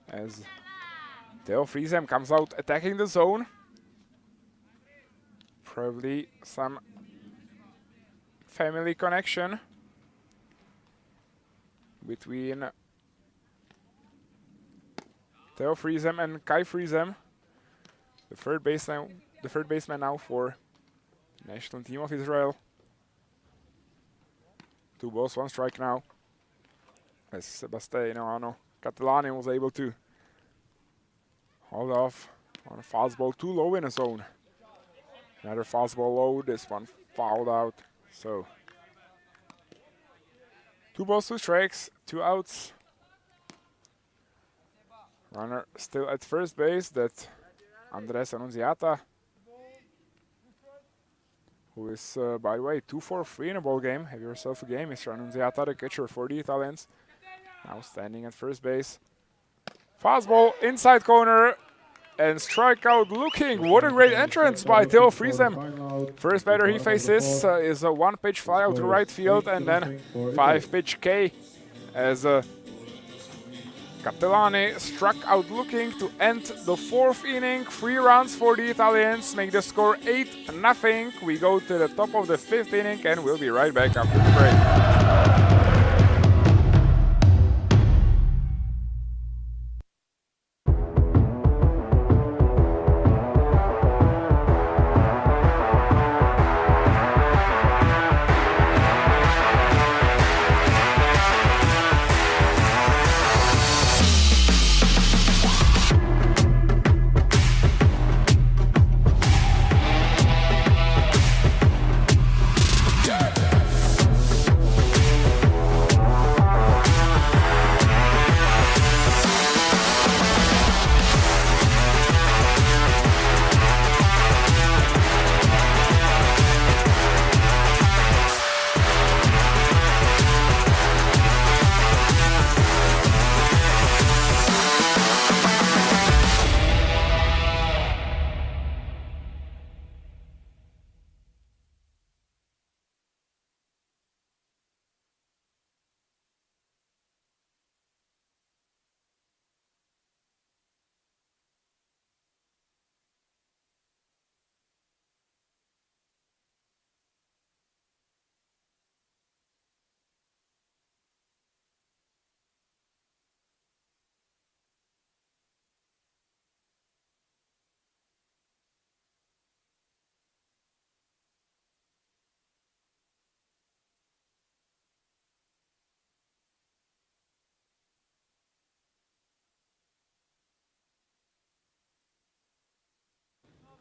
As Theo Friesem comes out attacking the zone. Probably some family connection between Theo Friesem and Kai Friesem, the third baseman now for the national team of Israel. 2 balls, 1 strike now. As Sebastiano Catalani was able to hold off on a fastball too low in the zone. Another fastball low, this one fouled out. So 2 balls, 2 strikes, 2 outs. Runner still at first base, that Andres Arnolciata. who is, by the way, 2-for-3 in a ball game. Have yourself a game. Mr. Arnolciata, the catcher for the Italians. Now standing at first base. Fastball, inside corner, and strikeout looking. What a great entrance by Theo Friesem. First batter he faces is a one-pitch fly out to right field, and then 5-pitch K as Catellani struck out looking to end the 4th inning. 3 runs for the Italians, make the score 8-0. We go to the top of the 5th inning, and we'll be right back after the break.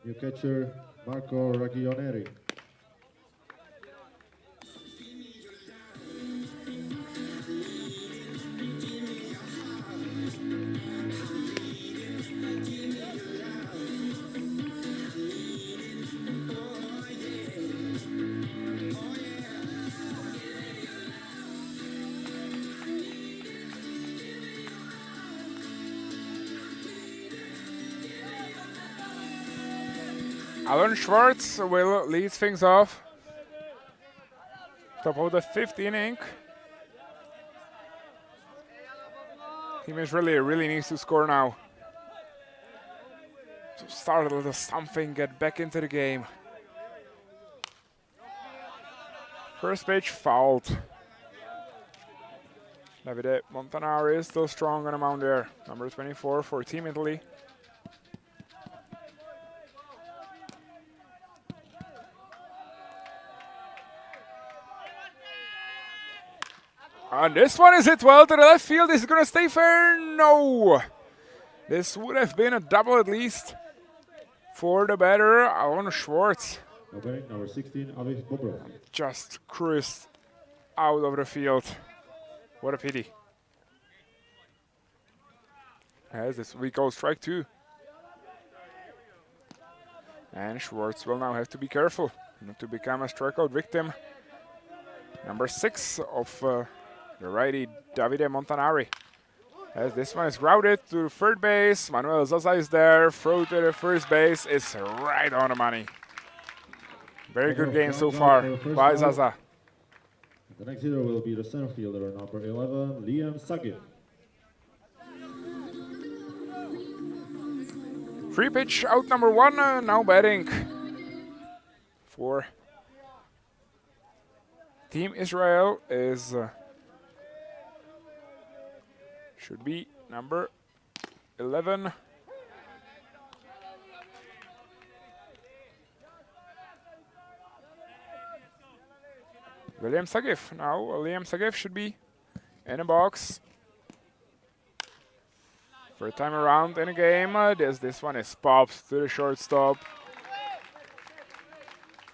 New catcher, Marco Raggioneri. Alan Schwartz will lead things off. Top of the 5th inning. Team is really needs to score now. To start a little something, get back into the game. First pitch fouled. Davide Montanari is still strong on the mound there. Number 24 for Team Italy. And this one is hit well to the left field. Is it going to stay fair? No. This would have been a double at least for the batter, Alan Schwartz. Number 16, Aviv Bobrov. Just cruised out of the field. What a pity. As this we go strike 2. And Schwartz will now have to be careful not to become a strikeout victim. Number 6 of the righty Davide Montanari. As this one is routed to third base. Manuel Zaza is there. Throw to the first base is right on the money. Very good game so far by Zaza. The next hitter will be the center fielder, number 11, Liam Sagin. 3-pitch out number 1, now batting for Team Israel is should be number 11. William Sagif. Now William Sagif should be in a box. Third time around in a game. This one is popped to the shortstop.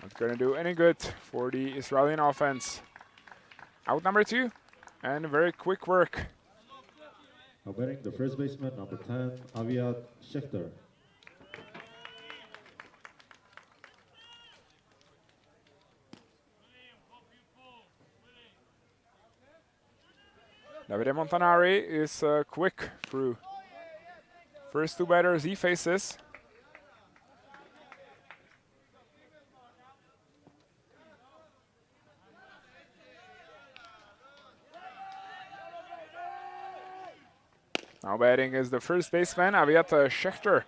Not going to do any good for the Israeli offense. Out number 2, and very quick work. Now batting the first baseman, number 10, Aviad Schechter. Davide Montanari is quick through first two batters he faces. Now batting is the first baseman, Aviat Schechter.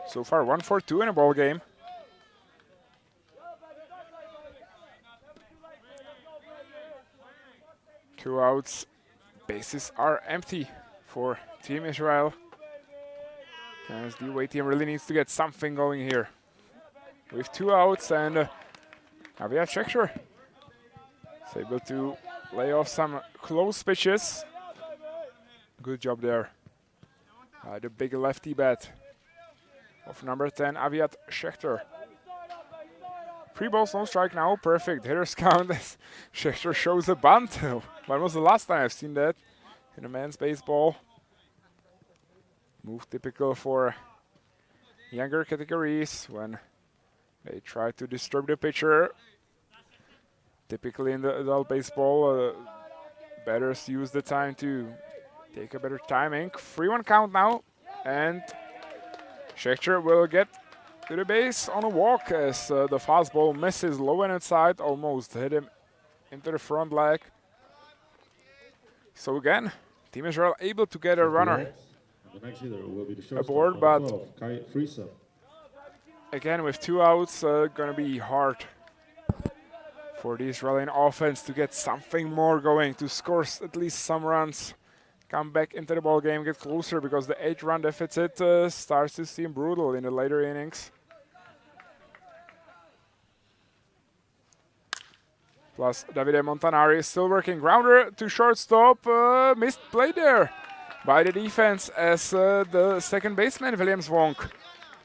So far 1 for 2 in a ball game. Two outs, bases are empty for Team Israel. As the away team really needs to get something going here. With 2 outs and Aviat Schechter is able to lay off some close pitches. Good job there. The big lefty bat of number 10, Aviat Schechter. 3 balls, no strike now. Perfect hitter's count as Schechter shows a bunt. When was the last time I've seen that in a men's baseball? Move typical for younger categories when they try to disturb the pitcher. Typically in the adult baseball, batters use the time to take a better timing. 3-1 count now, and Schechter will get to the base on a walk as the fastball misses low and inside, almost hit him into the front leg. So again, Team Israel able to get a runner The next hitter will be the shortstop, aboard, number but 12, Kai Friese. again with 2 outs, gonna be hard for the Israeli offense to get something more going, to score at least some runs, come back into the ball game, get closer, because the 8-run deficit starts to seem brutal in the later innings. Plus, Davide Montanari is still working. Grounder to shortstop. Missed play there by the defense as the second baseman, Williams Wonk.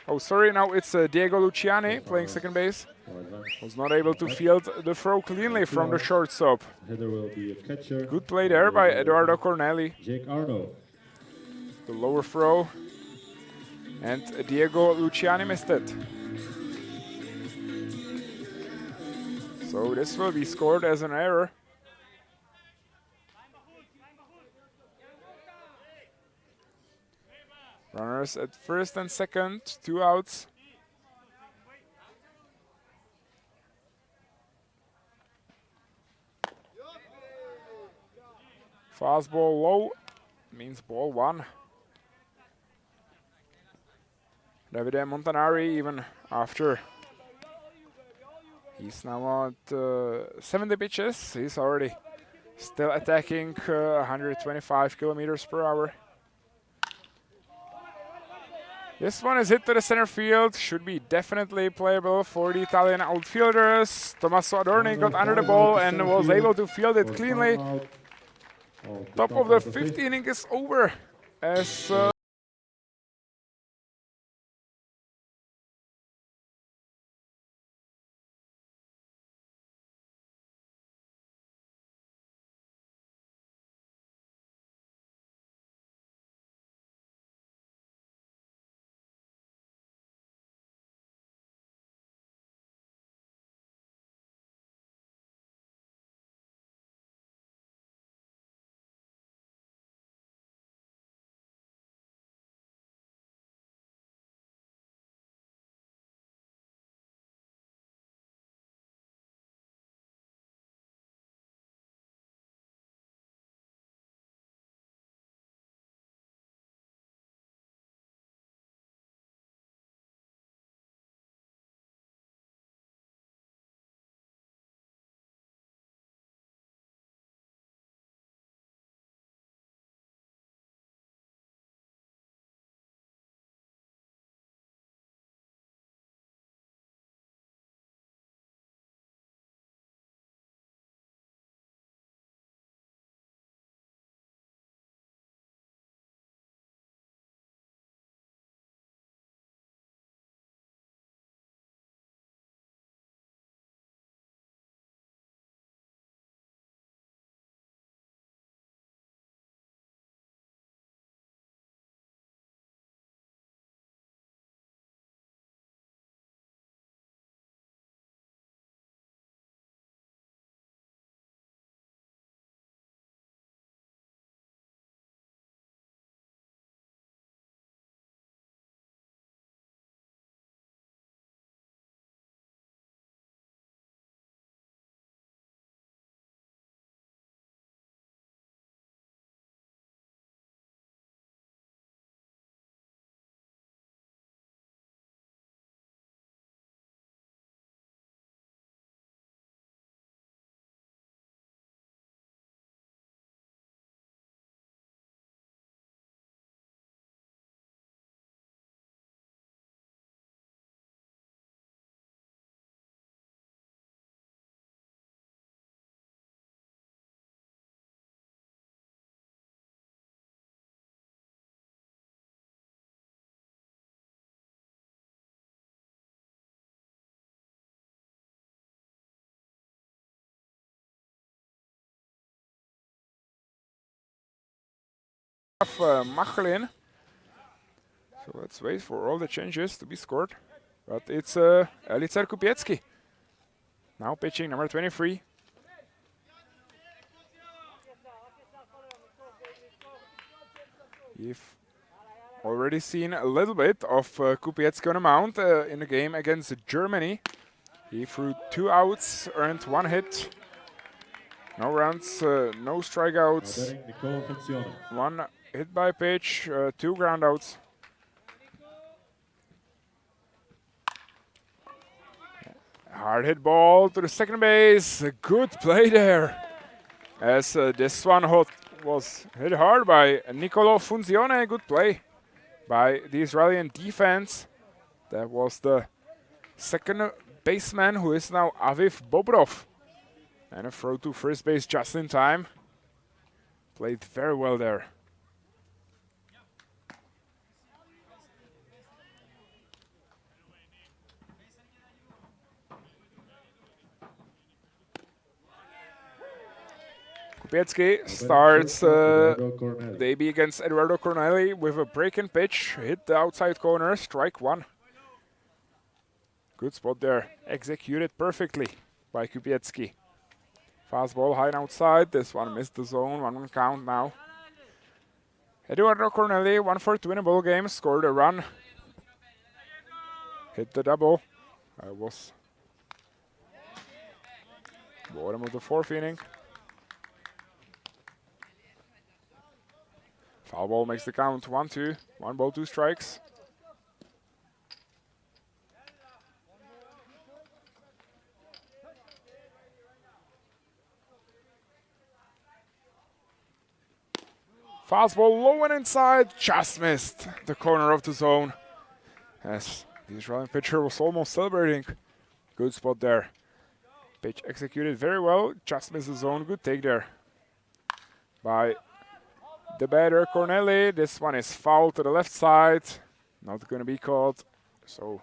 Oh, sorry, now it's Diego Luciani playing second base. Was not able to field the throw cleanly from the shortstop. Hitter will be a catcher. Good play there by Eduardo Corneli. Jake Arno. The lower throw. And Diego Luciani missed it. So this will be scored as an error. Runners at first and second, 2 outs. Fastball low means ball 1. Davide Montanari, even after he's now at 70 pitches, he's already still attacking 125 kilometers per hour. This one is hit to the center field, should be definitely playable for the Italian outfielders. Tommaso Adorni got under the ball and was able to field it cleanly. Top of the 5th inning is over as Machlin. So let's wait for all the changes to be scored. But it's Elicer Kupiecki. Now pitching, number 23. You've already seen a little bit of Kupiecki on the mound in the game against Germany. He threw 2 outs, earned 1 hit. No runs, no strikeouts. 1 hit by pitch, 2 groundouts. Hard hit ball to the second base. A good play there. As this one was hit hard by Nicolo Funzione. Good play by the Israeli defense. That was the second baseman, who is now Aviv Bobrov. And a throw to first base just in time. Played very well there. Kupiecki starts the AB against Eduardo Corneli with a break-in pitch. Hit the outside corner, strike 1. Good spot there. Executed perfectly by Kupiecki. Fastball high and outside. This one missed the zone. 1-1 count now. Eduardo Corneli, 1 for 2 in a ball game. Scored a run. Hit the double. Was bottom of the 4th inning. Foul ball makes the count 1-2. 1 ball, 2 strikes. Fastball low and inside, just missed the corner of the zone. As the Israeli pitcher was almost celebrating. Good spot there. Pitch executed very well, just missed the zone. Good take there by the batter Corneli. This one is foul to the left side. Not going to be called. So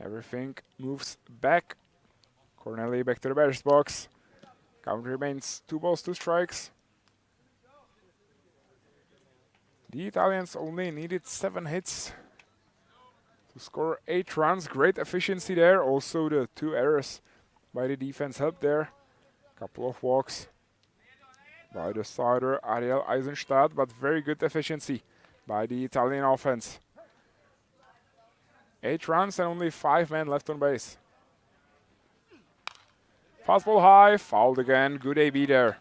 everything moves back. Corneli back to the batter's box. Count remains 2 balls, 2 strikes. The Italians only needed 7 hits to score 8 runs. Great efficiency there. Also the 2 errors by the defense helped there. Couple of walks by the starter Ariel Eisenstadt, but very good efficiency by the Italian offense. 8 runs and only 5 men left on base. Fastball high, fouled again. Good AB there.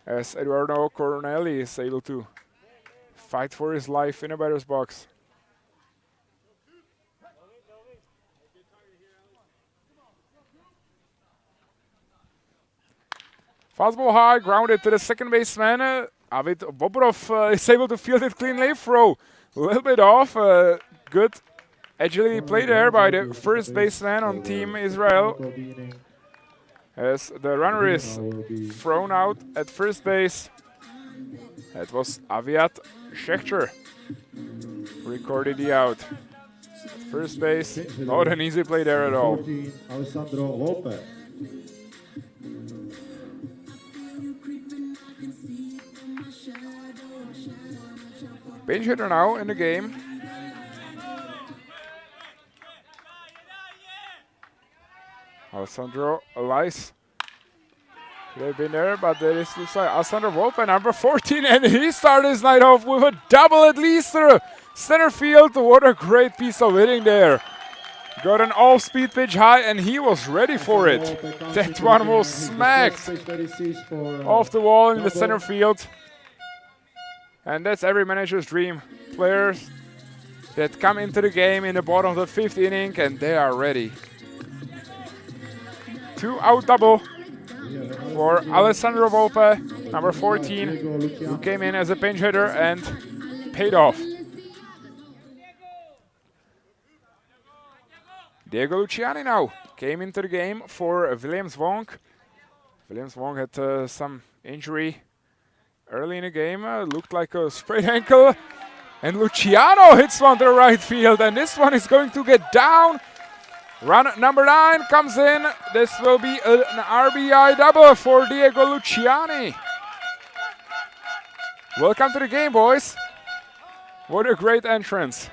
As Eduardo Corneli is able to fight for his life in a batter's box. Fastball high, grounded to the second baseman. Avid Bobrov is able to field it cleanly. Throw a little bit off. Good agility play there by the first baseman on Team Israel. As the runner is thrown out at first base. That was Aviat Schechter who recorded the out. First base, not an easy play there at all. Pinch hitter now in the game. Alessandro Elias. They've been there, but there is looks like Alessandro Volpe, number 14, and he started his night off with a double at least to center field. What a great piece of hitting there. Got an off-speed pitch high, and he was ready for it. That one was smacked off the wall in the center field. And that's every manager's dream. Players that come into the game in the bottom of the 5th inning, and they are ready. 2-out double for Alessandro Volpe, number 14, who came in as a pinch hitter and paid off. Diego Luciani now came into the game for Williams Wong. Williams Wong had some injury early in the game, looked like a sprained ankle. And Luciano hits one to the right field, and this one is going to get down. Run number 9 comes in. This will be an RBI double for Diego Luciani. Welcome to the game, boys. What a great entrance.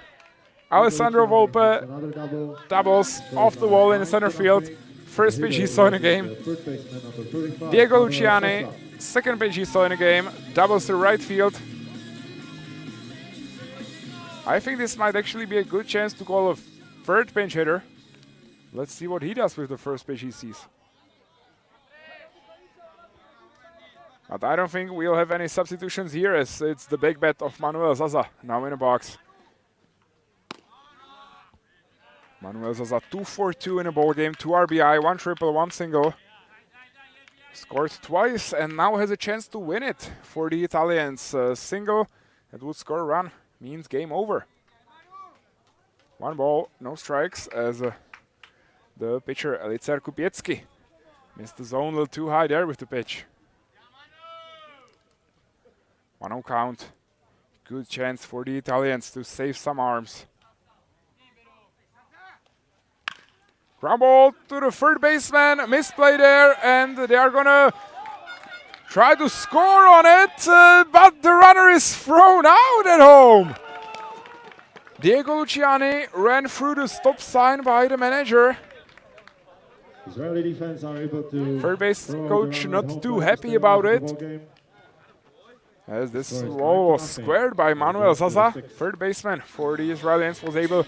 Alessandro Volpe Another double. doubles off the wall in the center field. First pitch he saw in the game. Third baseman, number 35, Diego Manuel Luciani, Sosa. second pitch he saw in the game, doubles to right field. I think this might actually be a good chance to call a third pinch hitter. Let's see what he does with the first pitch he sees. But I don't think we'll have any substitutions here, as it's the big bet of Manuel Zaza now in the box. Manuel Zaza 2 for 2 in a ball game, 2 RBI, 1 triple, 1 single. Scored twice and now has a chance to win it for the Italians. A single that would score a run means game over. 1 ball, no strikes, as the pitcher Elicer Kupiecki missed the zone a little too high there with the pitch. 1-0 count. Good chance for the Italians to save some arms. Ground ball to the third baseman, misplay there, and they are gonna try to score on it, but the runner is thrown out at home. Diego Luciani ran through the stop sign by the manager. Israeli defense are able to Third base throw coach the runner not at home too plate to happy stay about alive in it, the ball game. as this Score is ball was 9-0. squared by Manuel Zaza. 6. Third baseman for the Israelis was able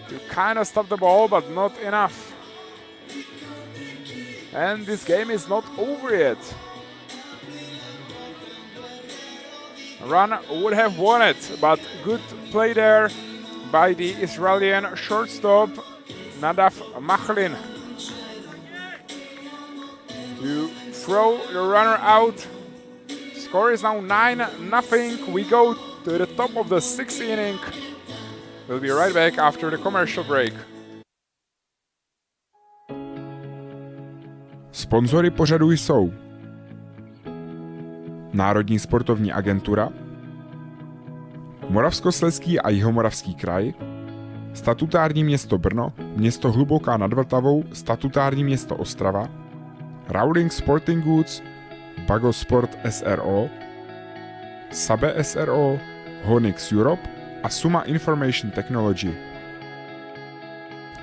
to kind of stop the ball, but not enough. And this game is not over yet. A run would have won it, but good play there by the Israeli shortstop Nadav Machlin to throw the runner out. Score is now 9-0. We go to the top of the 6th inning. We'll be right back after the commercial break. Sponzory pořadu jsou Národní sportovní agentura, Moravskoslezský a Jihomoravský kraj, statutární město Brno, město Hluboká nad Vltavou, statutární město Ostrava, Rowling Sporting Goods, Bago Sport SRO, Sabe SRO, Honix Europe a Suma Information Technology.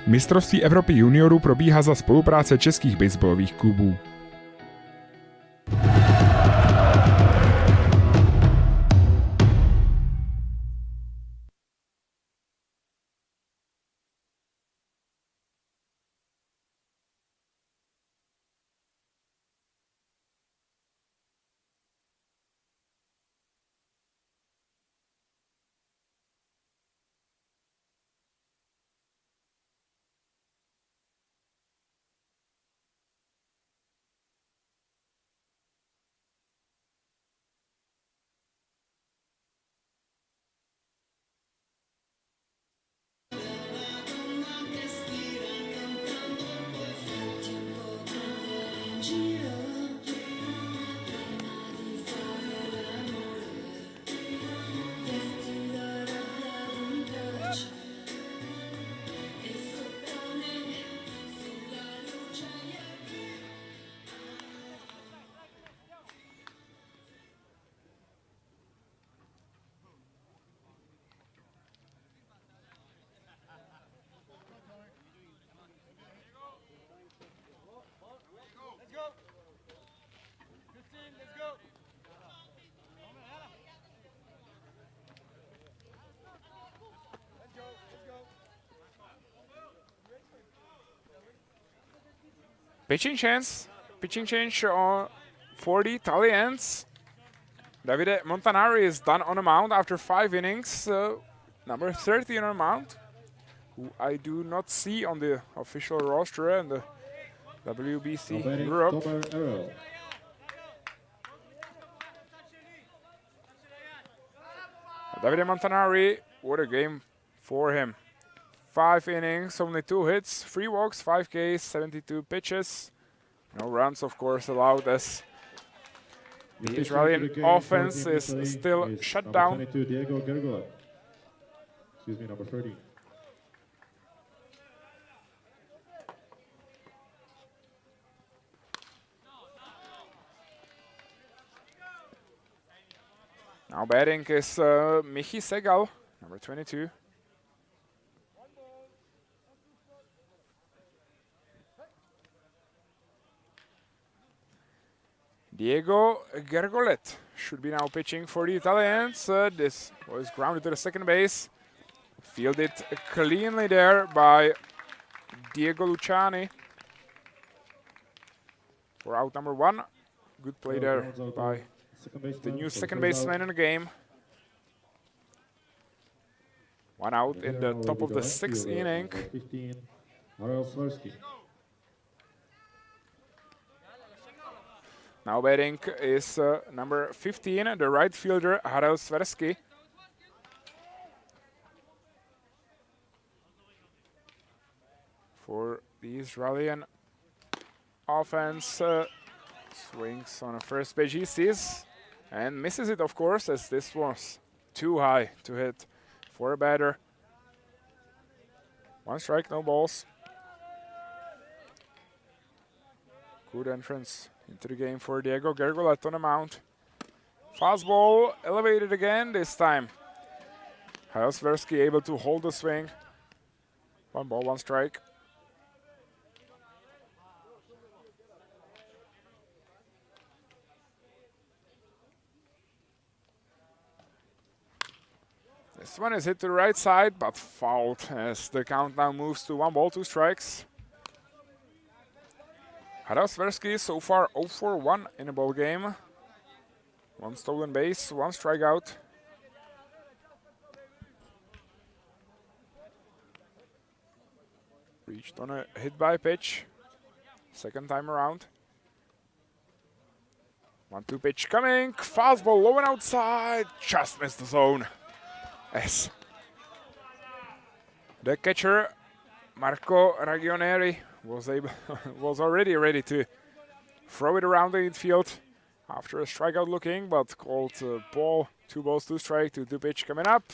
Mistrovství Evropy juniorů probíhá za spolupráce českých baseballových klubů. Pitching change for the Italians. Davide Montanari is done on the mound after 5 innings. Number 30 on the mound, who I do not see on the official roster and the WBC Opening Europe. Tomer Errol. Davide Montanari, what a game for him. 5 innings, only 2 hits, 3 walks, 5 Ks, 72 pitches. No runs, of course, allowed, as the Israeli offense is still shut down. 22, Diego Gergola. Excuse me, number 13. Now batting is Michi Segal, number 22. Diego Gergolet should be now pitching for the Italians. This was grounded to the second base. Fielded cleanly there by Diego Luciani. For out number 1. Good play there by the new second baseman in the game. 1 out in the top of the 6th inning. 15, Harald Swarsky. Now batting is number 15, the right fielder Harald Swarsky. For the Israeli offense, swings on a first pitch he sees and misses it, of course, as this was too high to hit for a batter. 1 strike, no balls. Good entrance into the game for Diego Gergolet on the mound. Fastball elevated again this time. Harald Swarsky able to hold the swing. 1 ball, 1 strike. This one is hit to the right side, but fouled as the count now moves to 1 ball, 2 strikes. Harald Swarsky so far 0 for 1 in the ball game. 1 stolen base, 1 strikeout. Reached on a hit by pitch. Second time around. 1-2 pitch coming. Fastball low and outside. Just missed the zone. Yes. The catcher, Marco Ragioneri, was already ready to throw it around the infield after a strikeout looking, but called ball. 2 balls, 2 strikes, 2-2 pitch coming up.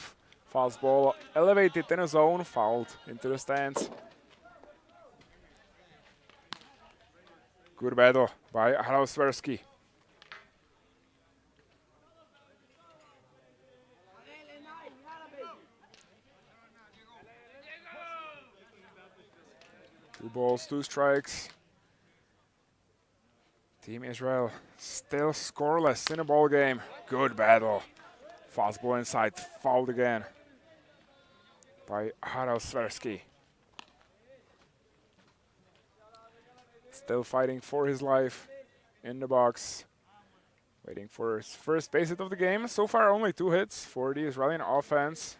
Fastball elevated in a zone, fouled into the stands. Good battle by Harald Swarsky. Two balls, 2 strikes. Team Israel still scoreless in a ball game. Good battle. Fastball inside, fouled again by Harald Swarsky. Still fighting for his life in the box. Waiting for his first base hit of the game. So far only 2 hits for the Israeli offense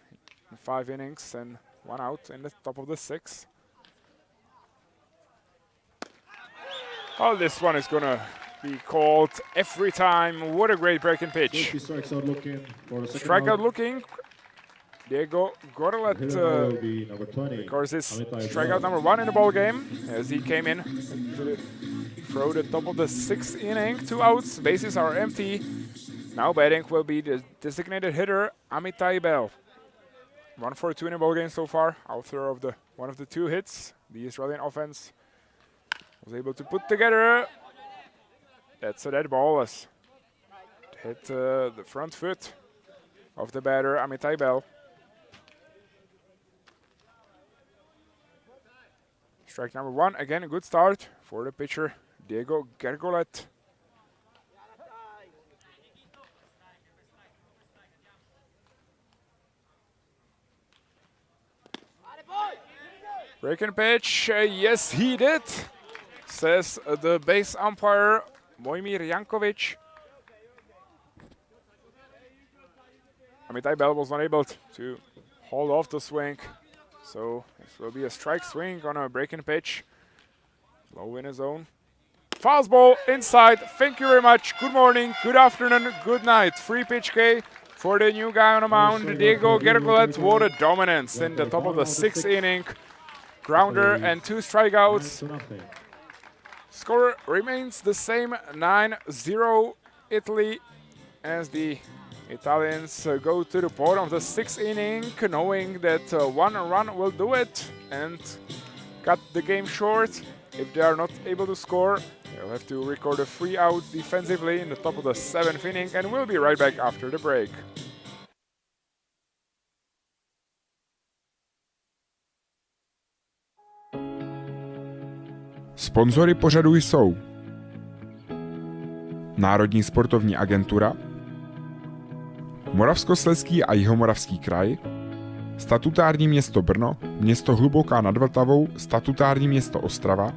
in 5 innings and 1 out in the top of the 6th. Oh, this one is going to be called every time. What a great breaking pitch. Strikeout looking. Diego Gergolet records his strikeout number 1 in the ball game as he came in to throw the top of the 6th inning. 2 outs, bases are empty. Now batting will be the designated hitter Amitai Bell. 1 for 2 in the ball game so far. Author of one of the 2 hits. The Israeli offense was able to put together. That's a dead ball as it hit the front foot of the batter Amitai Bell. Strike number 1, again a good start for the pitcher Diego Gergolet. Breaking pitch, yes he did, says the base umpire Mojmir Jankovic. Amitai Bell was not able to hold off the swing, so this will be a strike swing on a breaking pitch. Low in his zone. Fastball inside, thank you very much, good morning, good afternoon, good night. 3 pitch K for the new guy on the mound, Diego Gergolet. What a dominance in the top of the 6th inning. Grounder and 2 strikeouts. Score remains the same, 9-0 Italy, as the Italians go to the bottom of the 6th inning, knowing that 1 run will do it and cut the game short. If they are not able to score, they They'll have to record a 3 outs defensively in the top of the 7th inning, and we'll be right back after the break. Sponzory pořadu jsou Národní sportovní agentura, Moravskoslezský a Jihomoravský kraj, statutární město Brno, město Hluboká nad Vltavou, statutární město Ostrava,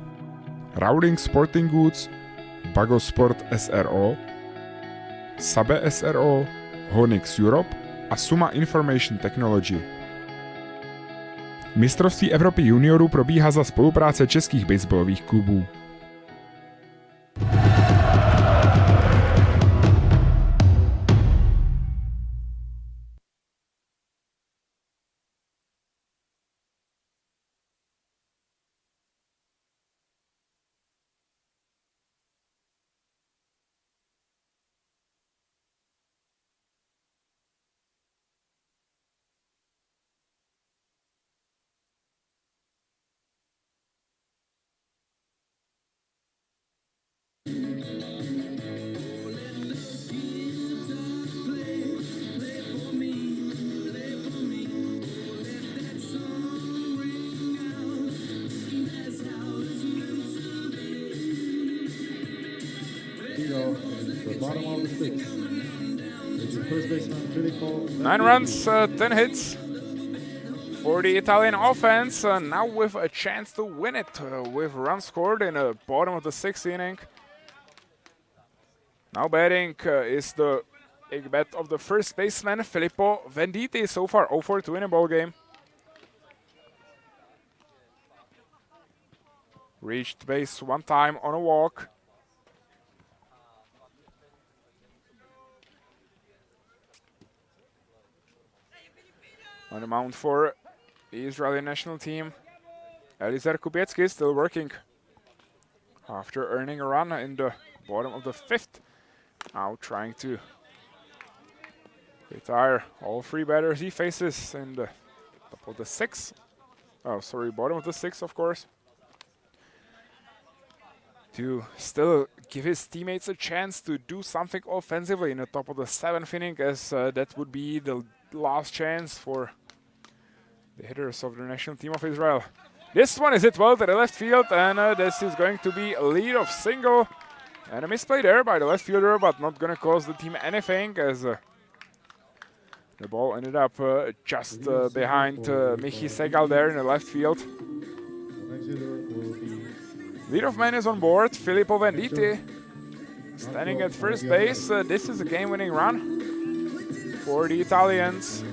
Rowling Sporting Goods, Bago Sport SRO, Sabe SRO, Honix Europe a Suma Information Technology. Mistrovství Evropy juniorů probíhá za spolupráce českých baseballových klubů. The bottom of the sixth. It's the first baseman, Felipe 9 runs, 10 hits for the Italian offense. Now with a chance to win it with runs scored in the bottom of the 6th inning. Now batting is the big bat of the first baseman, Felipe Venditi. So far 0 for 2 in a ball game. Reached base one time on a walk. On the mound for the Israeli national team, Eliezer Kupiecki still working after earning a run in the bottom of the 5th. Now trying to retire all 3 batters he faces in the top of the 6th. Oh, sorry, bottom of the 6th, of course. To still give his teammates a chance to do something offensively in the top of the 7th inning, as that would be the last chance for the hitters of the national team of Israel. This one is hit well to the left field, and this is going to be a lead-off single. And a misplay there by the left fielder, but not going to cost the team anything, as the ball ended up just behind Michi Segal there in the left field. Leadoff man is on board, Felipe Venditi, standing at first base. This is a game-winning run for the Italians.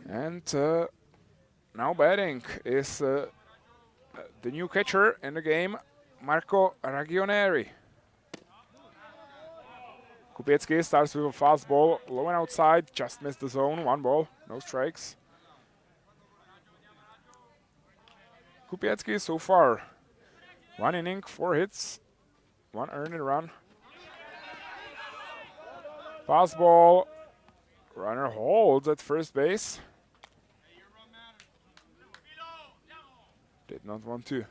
And now batting is the new catcher in the game, Marco Ragioneri. Kupiecki starts with a fastball, low and outside, just missed the zone, 1 ball, no strikes. Kupiecki so far, 1 inning, 4 hits, 1 earned run. Fastball, runner holds at first base. Did not want to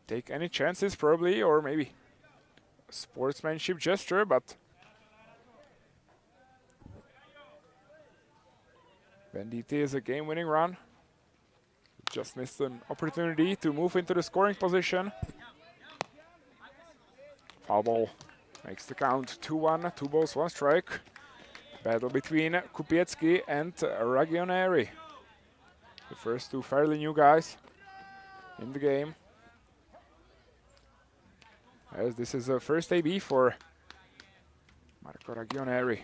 take any chances, probably, or maybe a sportsmanship gesture, but Venditi is a game-winning run. Just missed an opportunity to move into the scoring position. Foul ball makes the count 2-1, 2 balls, 1 strike. Battle between Kupiecki and Ragioneri. The first 2 fairly new guys in the game, as this is the first AB for Marco Ragioneri.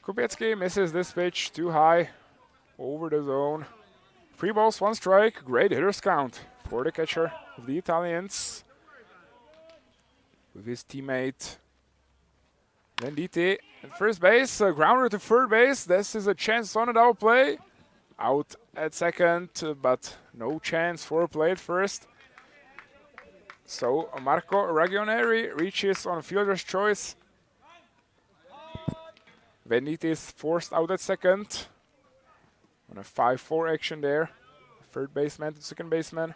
Kupiecki misses this pitch too high, over the zone. 3 balls, 1 strike, great hitter's count for the catcher of the Italians. With his teammate Venditi at first base, a grounder to third base. This is a chance on a double play. Out at second, but no chance for a play at first. So Marco Ragioneri reaches on fielder's choice. Venditi is forced out at second on a 5-4 action there. Third baseman to second baseman.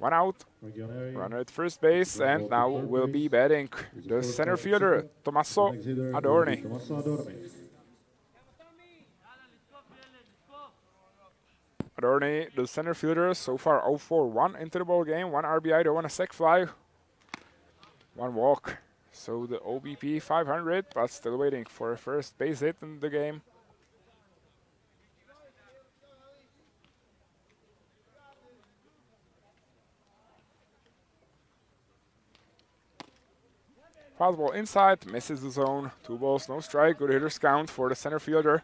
One out. Regioneri. Runner at first base, and now will be batting the center fielder, Tommaso Next hitter will be Adorni. Tommaso Adorni. Adorni, the center fielder, so far 0 for 1 into the ball game. 1 RBI, don't want a sac fly. 1 walk. So the OBP 500, but still waiting for a first base hit in the game. Fastball inside, misses the zone. 2 balls, no strike. Good hitter's count for the center fielder.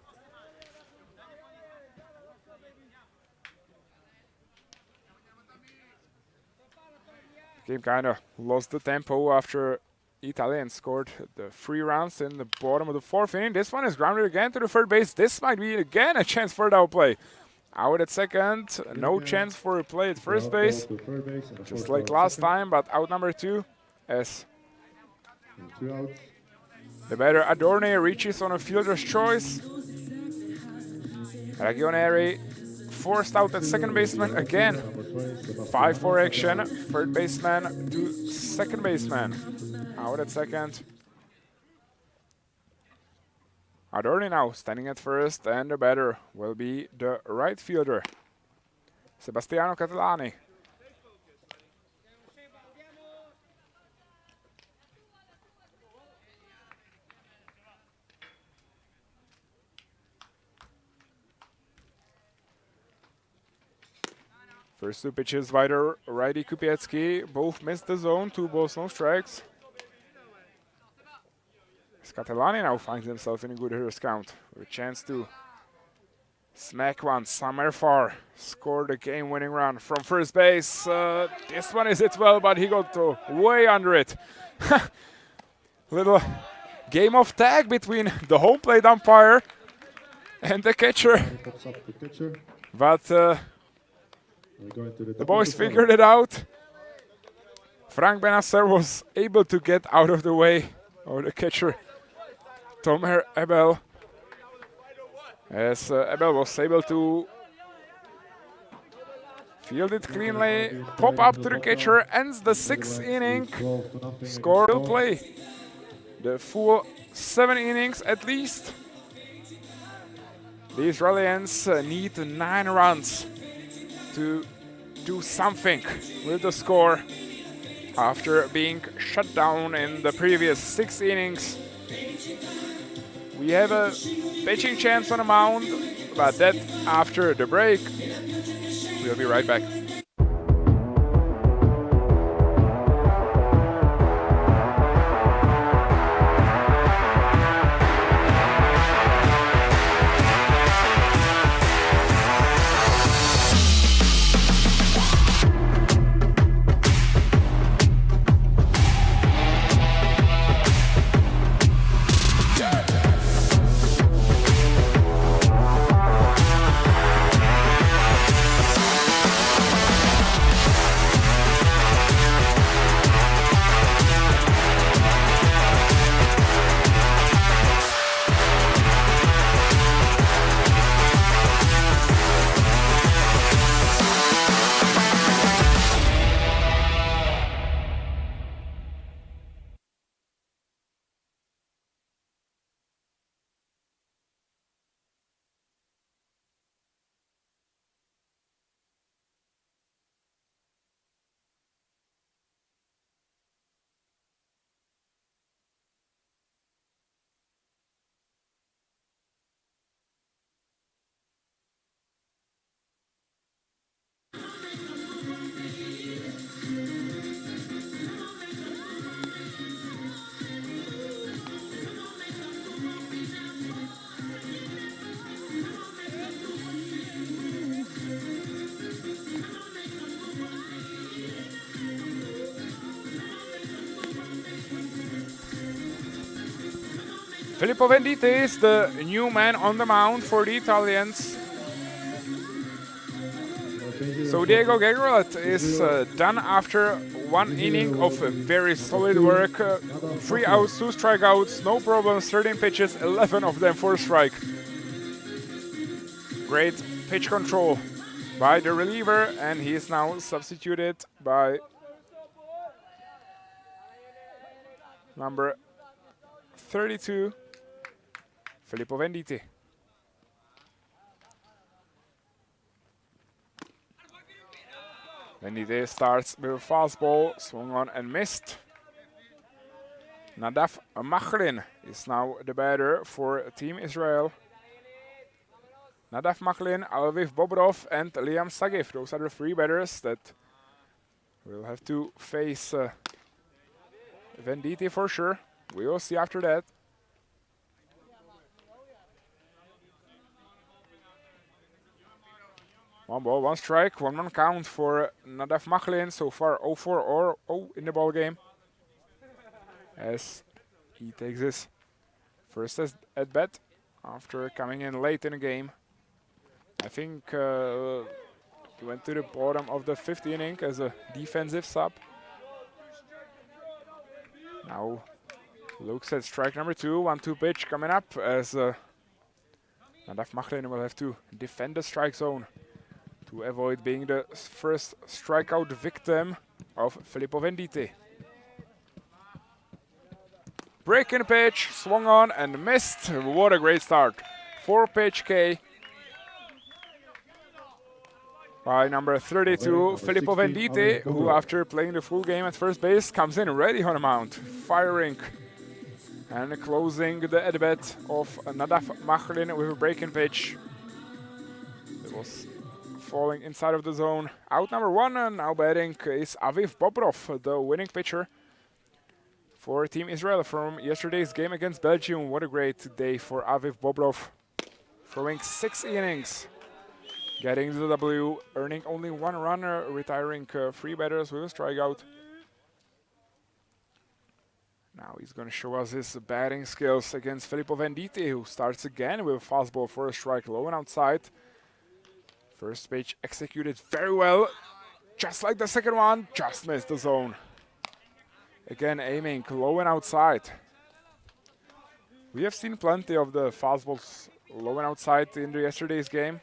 Game kind of lost the tempo after Italians scored the 3 runs in the bottom of the 4th inning. This one is grounded again to the third base. This might be again a chance for a double play. Out at second, no chance for a play at first base. Just like last time, but out number 2 as the batter Adorni reaches on a fielder's choice. Regioneri forced out at second baseman again. 5-4 action, third baseman to second baseman. Out at second. Adorni now standing at first, and the batter will be the right fielder, Sebastiano Catalani. First 2 pitches by the righty Kupiecki, both missed the zone, 2 balls, no strikes. Catalani now finds himself in a good hitter's count with a chance to smack one somewhere far, score the game-winning run from first base. This one is hit well, but he got way under it. Little game of tag between the home plate umpire and the catcher. But the boys figured it out. Frank Benasser was able to get out of the way of the catcher, Tomer Ebel, as Ebel was able to field it cleanly, pop up to the catcher, ends the 6th inning, score will play the full 7 innings at least. These Israelis need 9 runs to do something with the score after being shut down in the previous 6 innings. We have a pitching chance on the mound, but that after the break. We'll be right back. Felipe Venditi is the new man on the mound for the Italians. So Diego Gagrolet is done after 1 inning of very solid work. 3 outs, 2 strikeouts, no problems, 13 pitches, 11 of them for a strike. Great pitch control by the reliever, and he is now substituted by number 32, Felipe Venditi. Venditi starts with a fastball, swung on and missed. Nadav Machlin is now the batter for Team Israel. Nadav Machlin, Alviv Bobrov, and Liam Sagiv. Those are the three batters that will have to face Venditi for sure. We will see after that. One ball, one strike, 1-1 count for Nadav Machlin. So far 0-4 or 0 in the ball game, as he takes his first at bat after coming in late in the game. I think he went to the bottom of the 5th inning as a defensive sub. Now looks at strike number 2, 1-2 pitch coming up, as Nadav Machlin will have to defend the strike zone to avoid being the first strikeout victim of Felipe Venditi. Breaking pitch, swung on and missed. What a great start. 4-pitch K by number 32, Felipe Venditi, who after playing the full game at first base comes in ready on the mound, firing and closing the at-bat of Nadav Machlin with a breaking pitch. It was falling inside of the zone. Out number 1, and now batting is Aviv Bobrov, the winning pitcher for Team Israel from yesterday's game against Belgium. What a great day for Aviv Bobrov, throwing 6 innings, getting the W, earning only 1 run, retiring 3 batters with a strikeout. Now he's going to show us his batting skills against Felipe Venditi, who starts again with a fastball for a strike, low and outside. First pitch executed very well, just like the second one, just missed the zone. Again aiming low and outside. We have seen plenty of the fastballs low and outside in yesterday's game,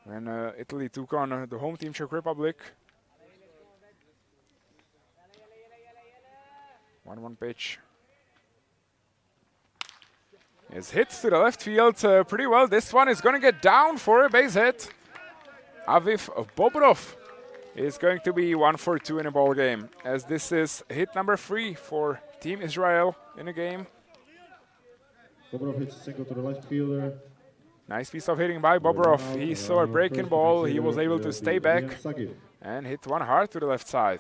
when Italy took on the home team Czech Republic. 1-1 pitch is hit to the left field pretty well. This one is going to get down for a base hit. Aviv Bobrov is going to be 1 for 2 in a ball game, as this is hit number 3 for Team Israel in the game. Bobrov hits a single to the left fielder. Nice piece of hitting by Bobrov. He saw a breaking ball. He was able to stay back and hit one hard to the left side.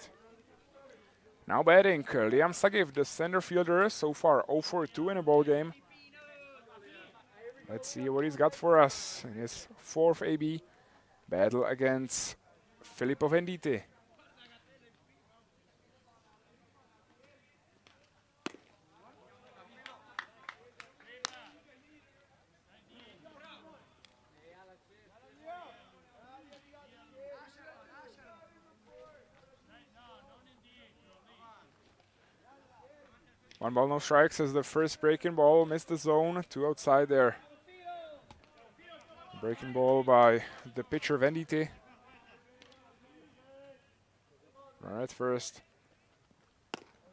Now batting Liam Sagiv, the center fielder, so far 0 for 2 in a ball game. Let's see what he's got for us in his 4th AB battle against Felipe Venditi. One ball, no strikes, as the first breaking ball missed the zone, 2 outside there. Breaking ball by the pitcher Venditi. Right at first.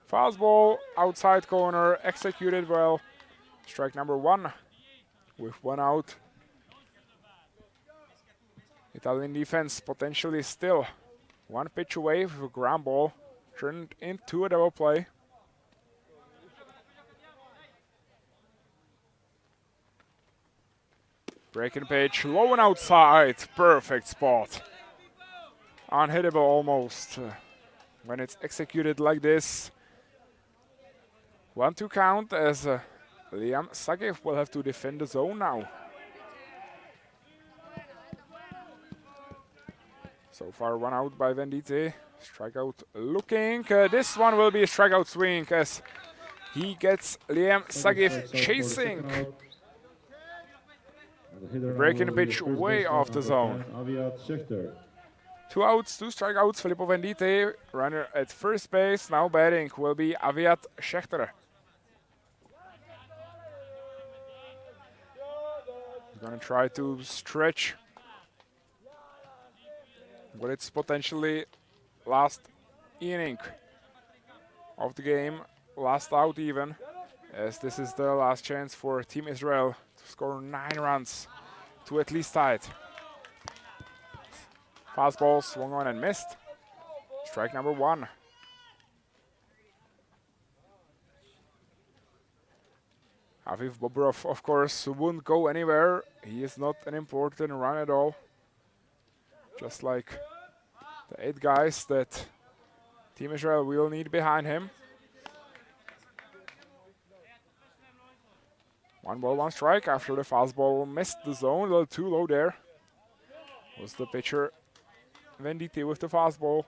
Fastball, outside corner, executed well. Strike number 1 with 1 out. Italian defense potentially still 1 pitch away with a ground ball, turned into a double play. Breaking pitch, low and outside, perfect spot. Unhittable almost when it's executed like this. 1-2 count, as Liam Sagiv will have to defend the zone now. So far 1 out by Venditi. Strikeout looking. This one will be a strikeout swing, as he gets Liam Sagiv chasing. Breaking the pitch way off the zone. 2 outs, 2 strikeouts. Felipe Venditi, runner at first base. Now batting will be Aviat Schechter. He's going to try to stretch what it's potentially last inning of the game, last out even, as this is the last chance for Team Israel to score 9 runs to at least tie it. Fastball swung on and missed. Strike number 1. Aviv Bobrov, of course, wouldn't go anywhere. He is not an important run at all. Just like the 8 guys that Team Israel will need behind him. 1 ball, 1 strike after the fastball missed the zone. A little too low there. Was the pitcher Venditi with the fastball.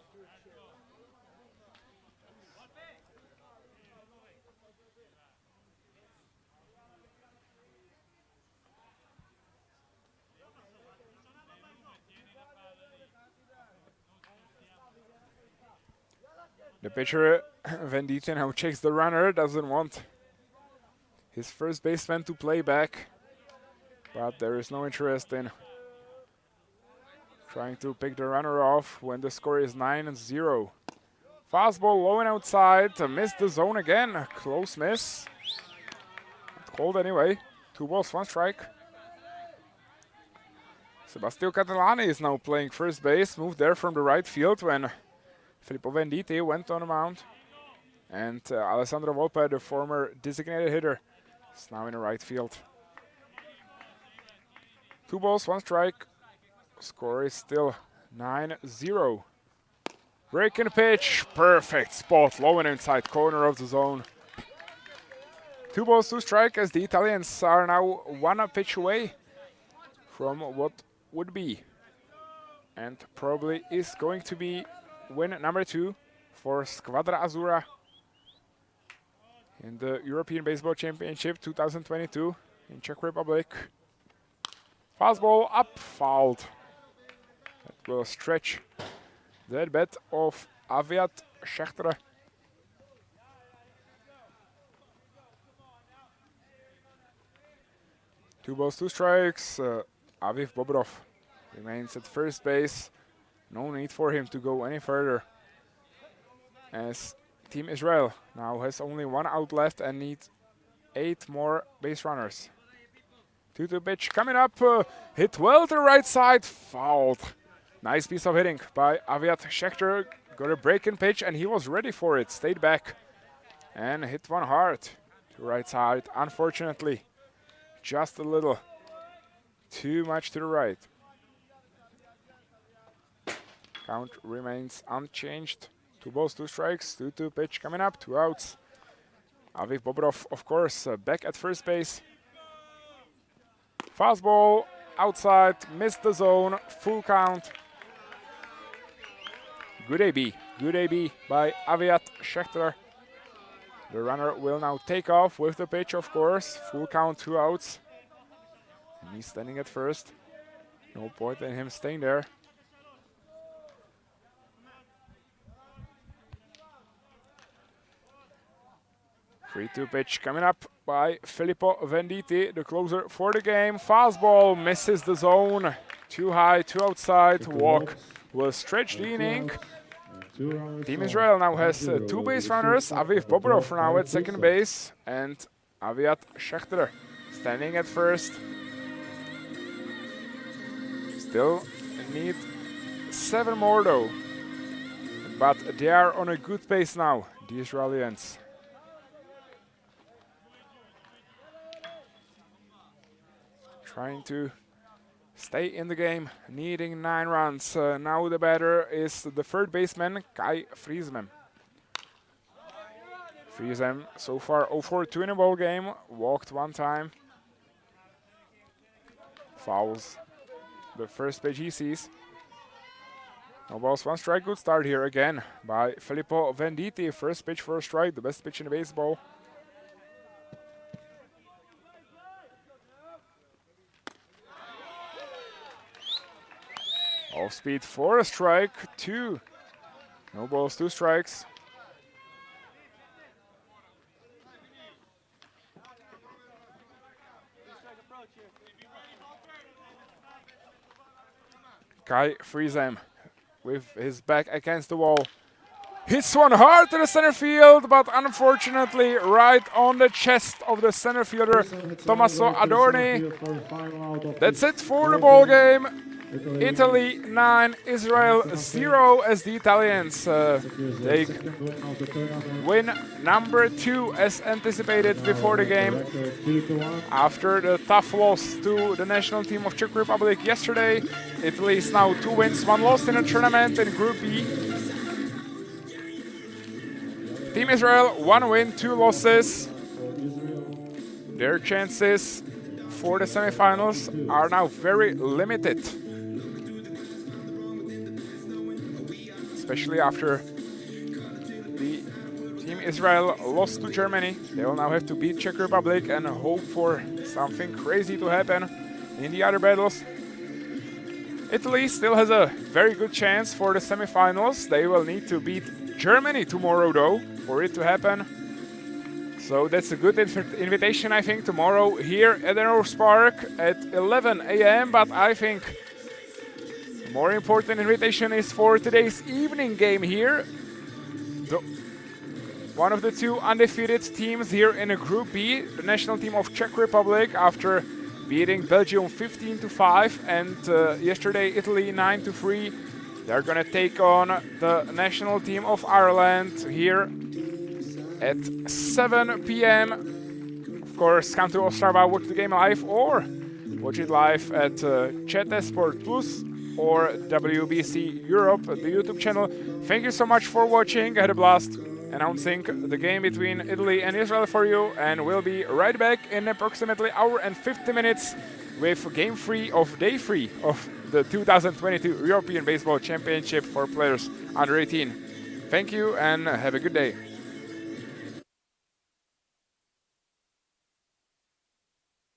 The pitcher, Venditi, now checks the runner, doesn't want his first baseman to play back, but there is no interest in trying to pick the runner off when the score is 9-0. Fastball low and outside, missed the zone again, close miss. Called anyway, 2 balls, 1 strike. Sebastião Catalani is now playing first base, moved there from the right field when Felipe Venditi went on the mound, and Alessandro Volpe, the former designated hitter, is now in the right field. 2 balls, 1 strike. Score is still 9-0. Breaking pitch, perfect spot, low and inside corner of the zone. 2 balls, 2 strike, as the Italians are now 1 pitch away from what would be, and probably is going to be, win number 2 for Squadra Azzurra in the European Baseball Championship 2022 in Czech Republic. Fastball up, fouled. That will stretch the at bat of Aviat Schechter. Two balls, 2 strikes. Aviv Bobrov remains at first base. No need for him to go any further, as Team Israel now has only 1 out left and needs 8 more base runners. 2-2 pitch coming up, hit well to the right side, fouled. Nice piece of hitting by Aviat Schechter. Got a break-in pitch and he was ready for it. Stayed back and hit 1 hard to the right side. Unfortunately, just a little too much to the right. Count remains unchanged. 2 balls, 2 strikes, 2-2 pitch coming up, 2 outs. Aviv Bobrov, of course, back at first base. Fastball outside, missed the zone, full count. Good AB by Aviat Schechter. The runner will now take off with the pitch, of course. Full count, 2 outs. And he's standing at first. No point in him staying there. 3-2 pitch coming up by Filippo Venditi, the closer for the game. Fastball misses the zone. Too high, too outside. Walk will stretch the inning. Team Israel now has 2 base runners. Aviv Bobrov now at second base and Aviat Schechter standing at first. Still need 7 more though. But they are on a good pace now, the Israelis. Trying to stay in the game, needing 9 runs. Now the batter is the third baseman, Kai Friesem. Friesem so far 0-for-2 in a ball game, walked 1 time. Fouls the first pitch he sees. No balls, 1 strike. Good start here again by Filippo Venditi. First pitch for a strike, the best pitch in the baseball. Off speed for a strike, 2. No balls, 2 strikes. Kai Friesem with his back against the wall. Hits one hard to the center field, but unfortunately right on the chest of the center fielder, Tommaso Adorni. That's it for the ball game. Italy 9, Israel 0, as the Italians take win number 2 as anticipated before the game. After the tough loss to the national team of Czech Republic yesterday, Italy is now 2 wins, 1 loss in the tournament in Group B. Team Israel 1 win, 2 losses. Their chances for the semifinals are now very limited. Especially after the Team Israel lost to Germany. They will now have to beat Czech Republic and hope for something crazy to happen in the other battles. Italy still has a very good chance for the semifinals. They will need to beat Germany tomorrow though for it to happen. So that's a good invitation, I think, tomorrow here at Rose Park at 11 a.m. But I think the more important invitation is for today's evening game here. One of the 2 undefeated teams here in a Group B, the national team of Czech Republic, after beating Belgium 15-5 and yesterday Italy 9-3. They're gonna take on the national team of Ireland here at 7 p.m. Of course, come to Ostrava, watch the game live, or watch it live at ČT Sport Plus or WBC Europe, the YouTube channel. Thank you so much for watching. I had a blast announcing the game between Italy and Israel for you, and we'll be right back in approximately hour and 50 minutes with game 3 of day 3 of the 2022 European Baseball Championship for players under 18. Thank you and have a good day.